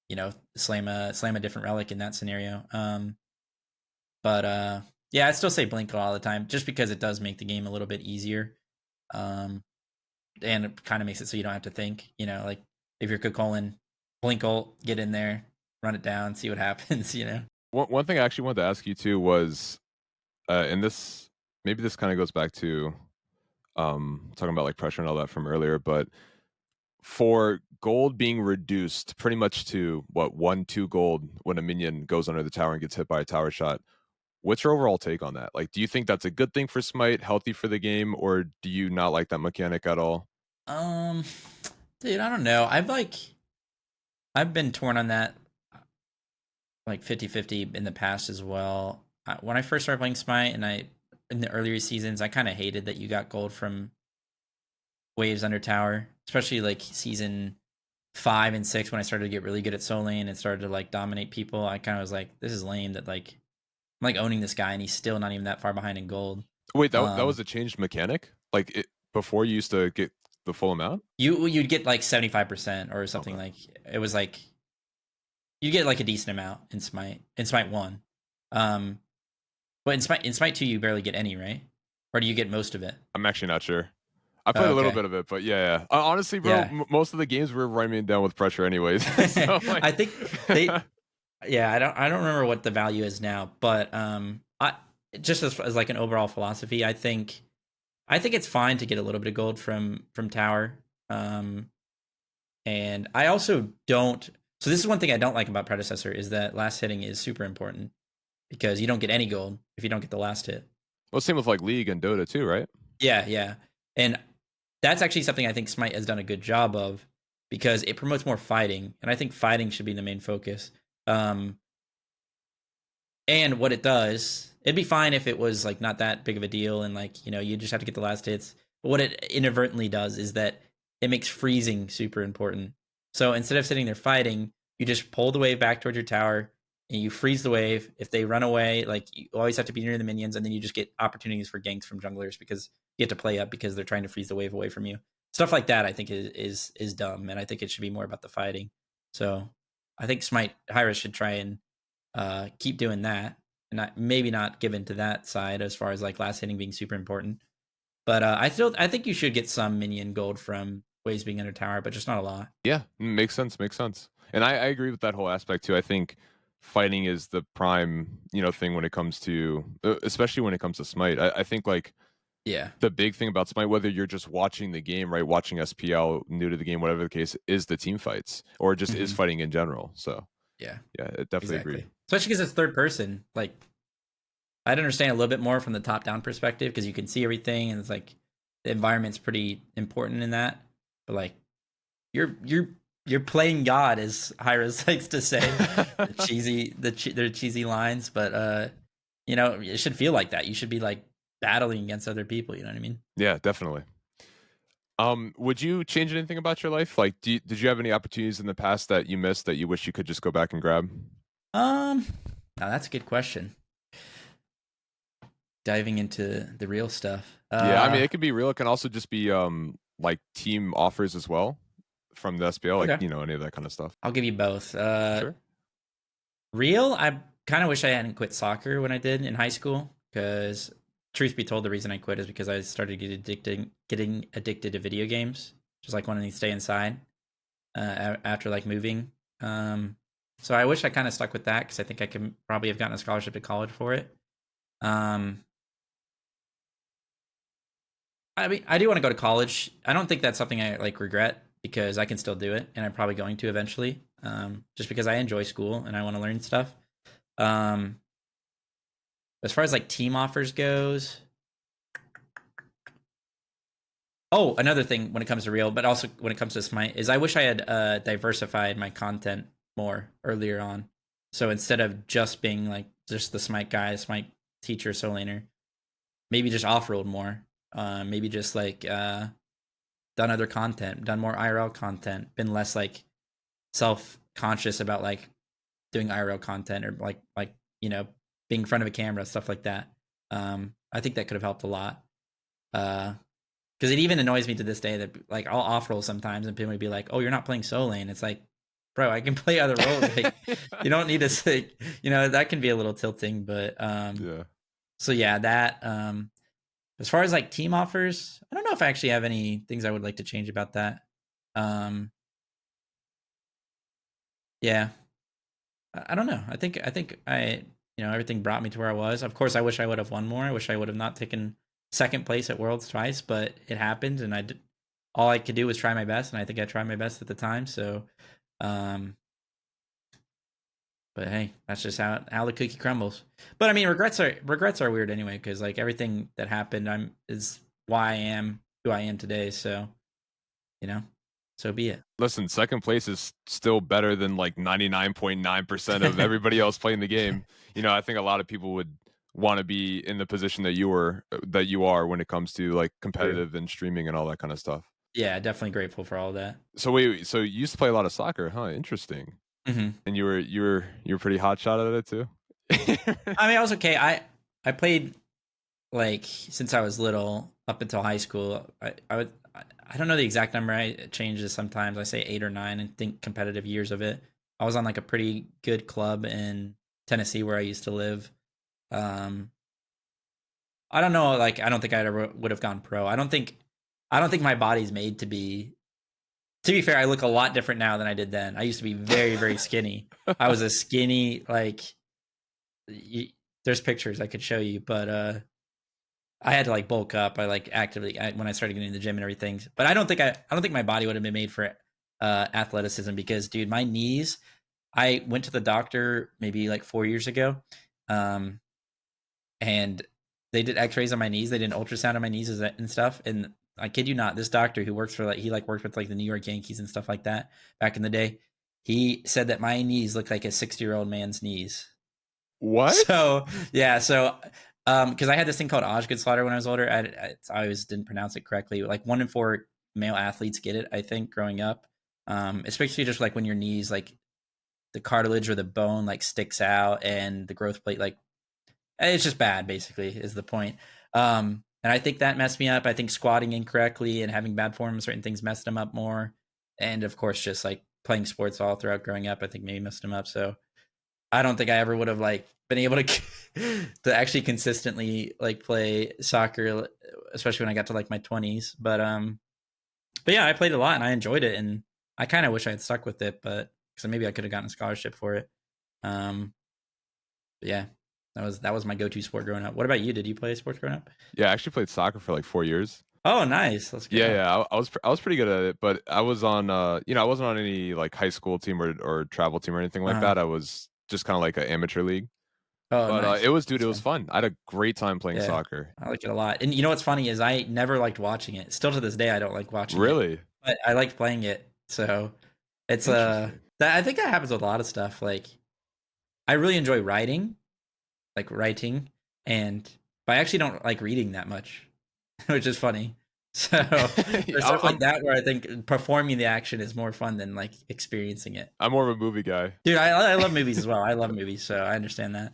you know, slam a different relic in that scenario. But yeah, I'd still say blink a lot of the time, just because it does make the game a little bit easier. And it kind of makes it so you don't have to think. You know, like if you're Kukulin, blink ult, get in there, run it down, see what happens. You know. One thing I actually wanted to ask you too was, and this maybe this kind of goes back to talking about like pressure and all that from earlier, but for gold being reduced pretty much to what 1-2 gold when a minion goes under the tower and gets hit by a tower shot, what's your overall take on that? Like, do you think that's a good thing for Smite, healthy for the game, or do you not like that mechanic at all? Dude, I don't know. I've been torn on that, like 50-50 in the past as well. When I first started playing Smite, and in the earlier seasons, I kind of hated that you got gold from waves under tower, especially like season 5 and 6 when I started to get really good at soul lane and started to like dominate people. I kind of was like, this is lame that like I'm like owning this guy and he's still not even that far behind in gold. Wait, that was a changed mechanic? Like before you used to get the full amount? You'd get like 75% or something. Okay. Like it was like you get like a decent amount in Smite 1. But in Smite 2 you barely get any, right? Or do you get most of it? I'm actually not sure. I played a little bit of it, but yeah. Honestly, bro, Yeah. Most of the games were running down with pressure anyways. So, like... I think they yeah, I don't remember what the value is now, but I just as like an overall philosophy, I think it's fine to get a little bit of gold from tower. And I also don't. So this is one thing I don't like about Predecessor is that last hitting is super important because you don't get any gold if you don't get the last hit. Well, same with like League and Dota too, right? Yeah. And that's actually something I think Smite has done a good job of because it promotes more fighting, and I think fighting should be the main focus. And what it does, it'd be fine if it was like not that big of a deal and like, you know, you just have to get the last hits. But what it inadvertently does is that it makes freezing super important. So instead of sitting there fighting, you just pull the wave back towards your tower and you freeze the wave. If they run away, like you always have to be near the minions, and then you just get opportunities for ganks from junglers because you get to play up because they're trying to freeze the wave away from you. Stuff like that I think is dumb, and I think it should be more about the fighting. So I think Smite Hyra should try and keep doing that, and maybe not give into that side as far as like last hitting being super important. But I think you should get some minion gold from ways being under tower, but just not a lot. Yeah, makes sense. Makes sense. And I agree with that whole aspect too. I think fighting is the prime, thing when it comes to, especially when it comes to Smite. I think like Yeah. the big thing about Smite, whether you're just watching the game, right, watching SPL, new to the game, whatever the case, is the team fights or just is fighting in general. So yeah, I definitely agree. Especially because it's third person. Like, I'd understand a little bit more from the top down perspective because you can see everything and it's like the environment's pretty important in that. But like, you're playing God, as Hyros likes to say. They're cheesy lines, but it should feel like that. You should be like battling against other people. You know what I mean? Yeah, definitely. Would you change anything about your life? Like, did you have any opportunities in the past that you missed that you wish you could just go back and grab? Now that's a good question. Diving into the real stuff. Yeah, I mean, it could be real. It can also just be like team offers as well from the SPL, like Okay. any of that kind of stuff. I'll give you both. Sure. Real, I kind of wish I hadn't quit soccer when I did in high school because, truth be told, the reason I quit is because I started getting addicted to video games, just like wanting to stay inside after like moving. So I wish I kind of stuck with that because I think I could probably have gotten a scholarship to college for it. I mean, I do want to go to college. I don't think that's something I like regret because I can still do it, and I'm probably going to eventually. Just because I enjoy school and I want to learn stuff. As far as like team offers goes, another thing when it comes to real, but also when it comes to Smite, is I wish I had diversified my content more earlier on. So instead of just being like just the Smite guy, Smite teacher, soul laner, maybe just off-rolled more. Maybe just like done other content, done more IRL content, been less like self-conscious about like doing IRL content or like being in front of a camera, stuff like that. I think that could have helped a lot. Because it even annoys me to this day that like I'll off roll sometimes and people would be like, "Oh, you're not playing soul lane." It's like, bro, I can play other roles. Like, you don't need to say, that can be a little tilting. But Yeah. So yeah, that. As far as like team offers, I don't know if I actually have any things I would like to change about that. Yeah, I don't know. I think everything brought me to where I was. Of course, I wish I would have won more. I wish I would have not taken second place at Worlds twice, but it happened, and all I could do was try my best, and I think I tried my best at the time. So, but hey, that's just how the cookie crumbles. But I mean, regrets are weird anyway, because like everything that happened, is why I am who I am today. So, so be it. Listen, second place is still better than like 99.9% of everybody else playing the game. I think a lot of people would want to be in the position that you are when it comes to like competitive and streaming and all that kind of stuff. Yeah, definitely grateful for all of that. So wait, so you used to play a lot of soccer, huh? Interesting. Mm-hmm. And you were pretty hot shot at it too. I mean, I was okay. I played like since I was little up until high school. I don't know the exact number. I change this sometimes. I say 8 or 9 and think competitive years of it. I was on like a pretty good club in Tennessee where I used to live. I don't know. Like, I don't think I ever would have gone pro. I don't think my body's made to be. To be fair, I look a lot different now than I did then. I used to be very, very skinny. I was a skinny, like, there's pictures I could show you, but I had to like bulk up. I like actively when I started getting in the gym and everything. But I don't think my body would have been made for athleticism because, dude, my knees. I went to the doctor maybe like 4 years ago, and they did X-rays on my knees. They did an ultrasound on my knees and stuff. And I kid you not, this doctor who works for he worked with like the New York Yankees and stuff like that back in the day. He said that my knees look like a 60-year-old man's knees. What? So yeah, because I had this thing called Osgood slaughter when I was older. I always didn't pronounce it correctly. Like 1 in 4 male athletes get it, I think, growing up. Especially just like when your knees, like the cartilage or the bone, like sticks out, and the growth plate, like it's just bad. Basically, is the point. And I think that messed me up. I think squatting incorrectly and having bad form, certain things messed him up more. And of course, just like playing sports all throughout growing up, I think maybe messed him up. So I don't think I ever would have like been able to to actually consistently like play soccer, especially when I got to like my 20s. But yeah, I played a lot and I enjoyed it, and I kind of wish I had stuck with it, but because maybe I could have gotten a scholarship for it. But yeah, that was my go-to sport growing up. What about you? Did you play sports growing up? Yeah, I actually played soccer for like 4 years. Oh, nice. Let's go. Yeah, I was pretty good at it, but I was on I wasn't on any like high school team or travel team or anything like that. I was just kind of like an amateur league. Oh, But nice. it was That's was fun. I had a great time playing Yeah. soccer. I like it a lot. And you know what's funny is I never liked watching it. Still to this day, I don't like watching it. Really? But I liked playing it. So it's Interesting. that I think that happens with a lot of stuff. Like I really enjoy writing, and but I actually don't like reading that much, which is funny. So there's stuff like that where I think performing the action is more fun than like experiencing it. I'm more of a movie guy. Dude, I love movies as well. I love movies, so I understand that.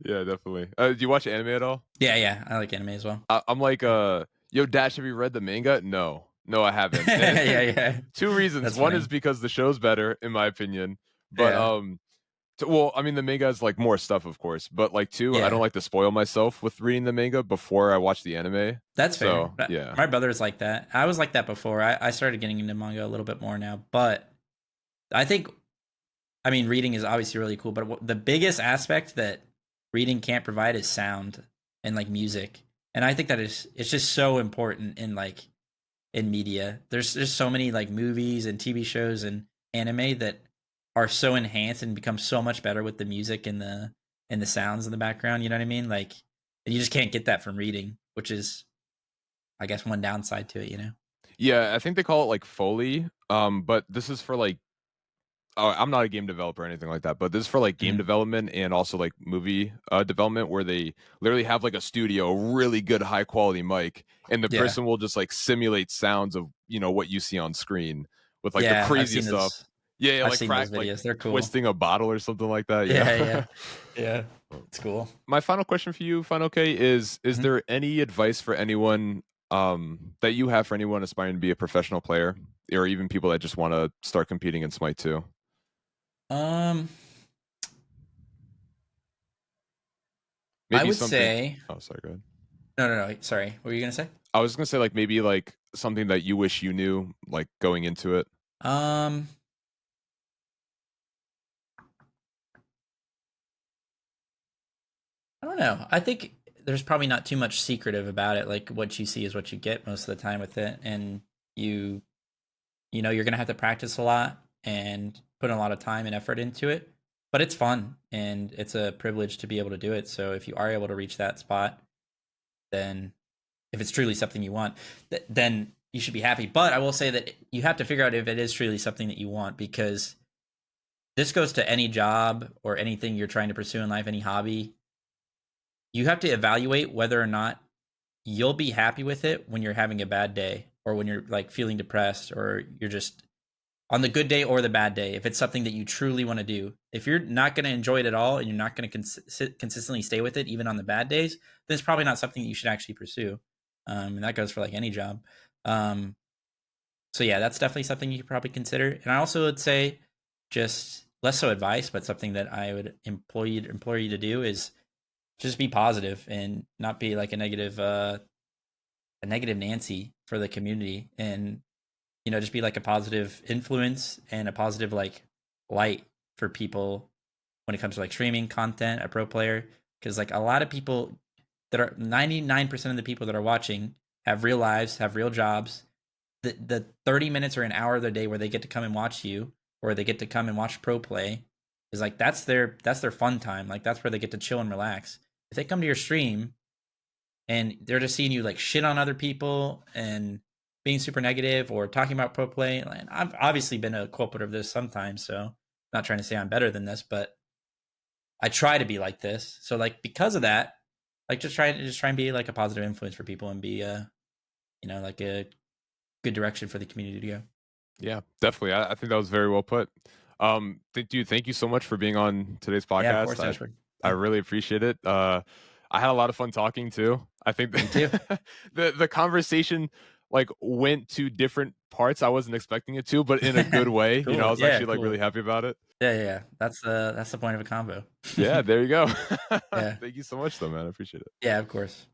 Yeah, definitely. Do you watch anime at all? Yeah, I like anime as well. I'm like, yo, Dash, have you read the manga? No, I haven't. Yeah. Two reasons. That's One funny. is because the show's better, in my opinion. But Yeah. well, I mean, the manga is like more stuff, of course. But like, two, I Yeah. don't like to spoil myself with reading the manga before I watch the anime. That's fair. So, yeah. My brother's like that. I was like that before. I started getting into manga a little bit more now, but I think, I mean, reading is obviously really cool, but the biggest aspect that reading can't provide is sound and like music. And I think that it's just so important in like in media. There's so many like movies and TV shows and anime that are so enhanced and become so much better with the music and the sounds in the background. You know what I mean? Like, and you just can't get that from reading, which is, I guess, one downside to it. You know? Yeah, I think they call it like Foley. But this is for like, I'm not a game developer or anything like that, but this is for like game development and also like movie development, where they literally have like a studio, a really good high quality mic, and the person will just like simulate sounds of what you see on screen with like the crazy stuff. Yeah, I've like seen those videos. They're cool. Twisting a bottle or something like that. Yeah. It's cool. My final question for you, FineOkay, is there any advice for anyone that you have for anyone aspiring to be a professional player, or even people that just want to start competing in Smite 2? Maybe I would say. Oh, sorry. Go ahead. No. Sorry. What were you gonna say? I was gonna say like maybe like something that you wish you knew like going into it. I don't know. I think there's probably not too much secretive about it. Like what you see is what you get most of the time with it, and you're gonna have to practice a lot and put a lot of time and effort into it. But it's fun and it's a privilege to be able to do it. So if you are able to reach that spot, then if it's truly something you want, then you should be happy. But I will say that you have to figure out if it is truly something that you want, because this goes to any job or anything you're trying to pursue in life, any hobby. You have to evaluate whether or not you'll be happy with it when you're having a bad day, or when you're like feeling depressed, or you're just on the good day or the bad day. If it's something that you truly want to do, if you're not going to enjoy it at all and you're not going to consistently stay with it even on the bad days, then it's probably not something that you should actually pursue. And that goes for like any job. So yeah, that's definitely something you could probably consider. And I also would say, just less so advice, but something that I would implore you to do is just be positive and not be like a negative Nancy for the community, and just be like a positive influence and a positive like light for people when it comes to like streaming content, a pro player. Because like a lot of people that are 99% of the people that are watching have real lives, have real jobs. The 30 minutes or an hour of their day where they get to come and watch you, or they get to come and watch pro play, is like that's their fun time. Like that's where they get to chill and relax. If they come to your stream and they're just seeing you like shit on other people and being super negative or talking about pro play, and I've obviously been a culprit of this sometimes, so not trying to say I'm better than this, but I try to be like this. So like because of that, like just try and be like a positive influence for people and be like a good direction for the community to go. Yeah, definitely. I think that was very well put. Thank you so much for being on today's podcast. Yeah, of course, I really appreciate it. I had a lot of fun talking too. I think Me too. the conversation like went to different parts. I wasn't expecting it to, but in a good way. Cool. I was Yeah, actually like cool. really happy about it. Yeah. That's the point of a combo. Yeah, there you go. Yeah. Thank you so much, though, man. I appreciate it. Yeah, of course.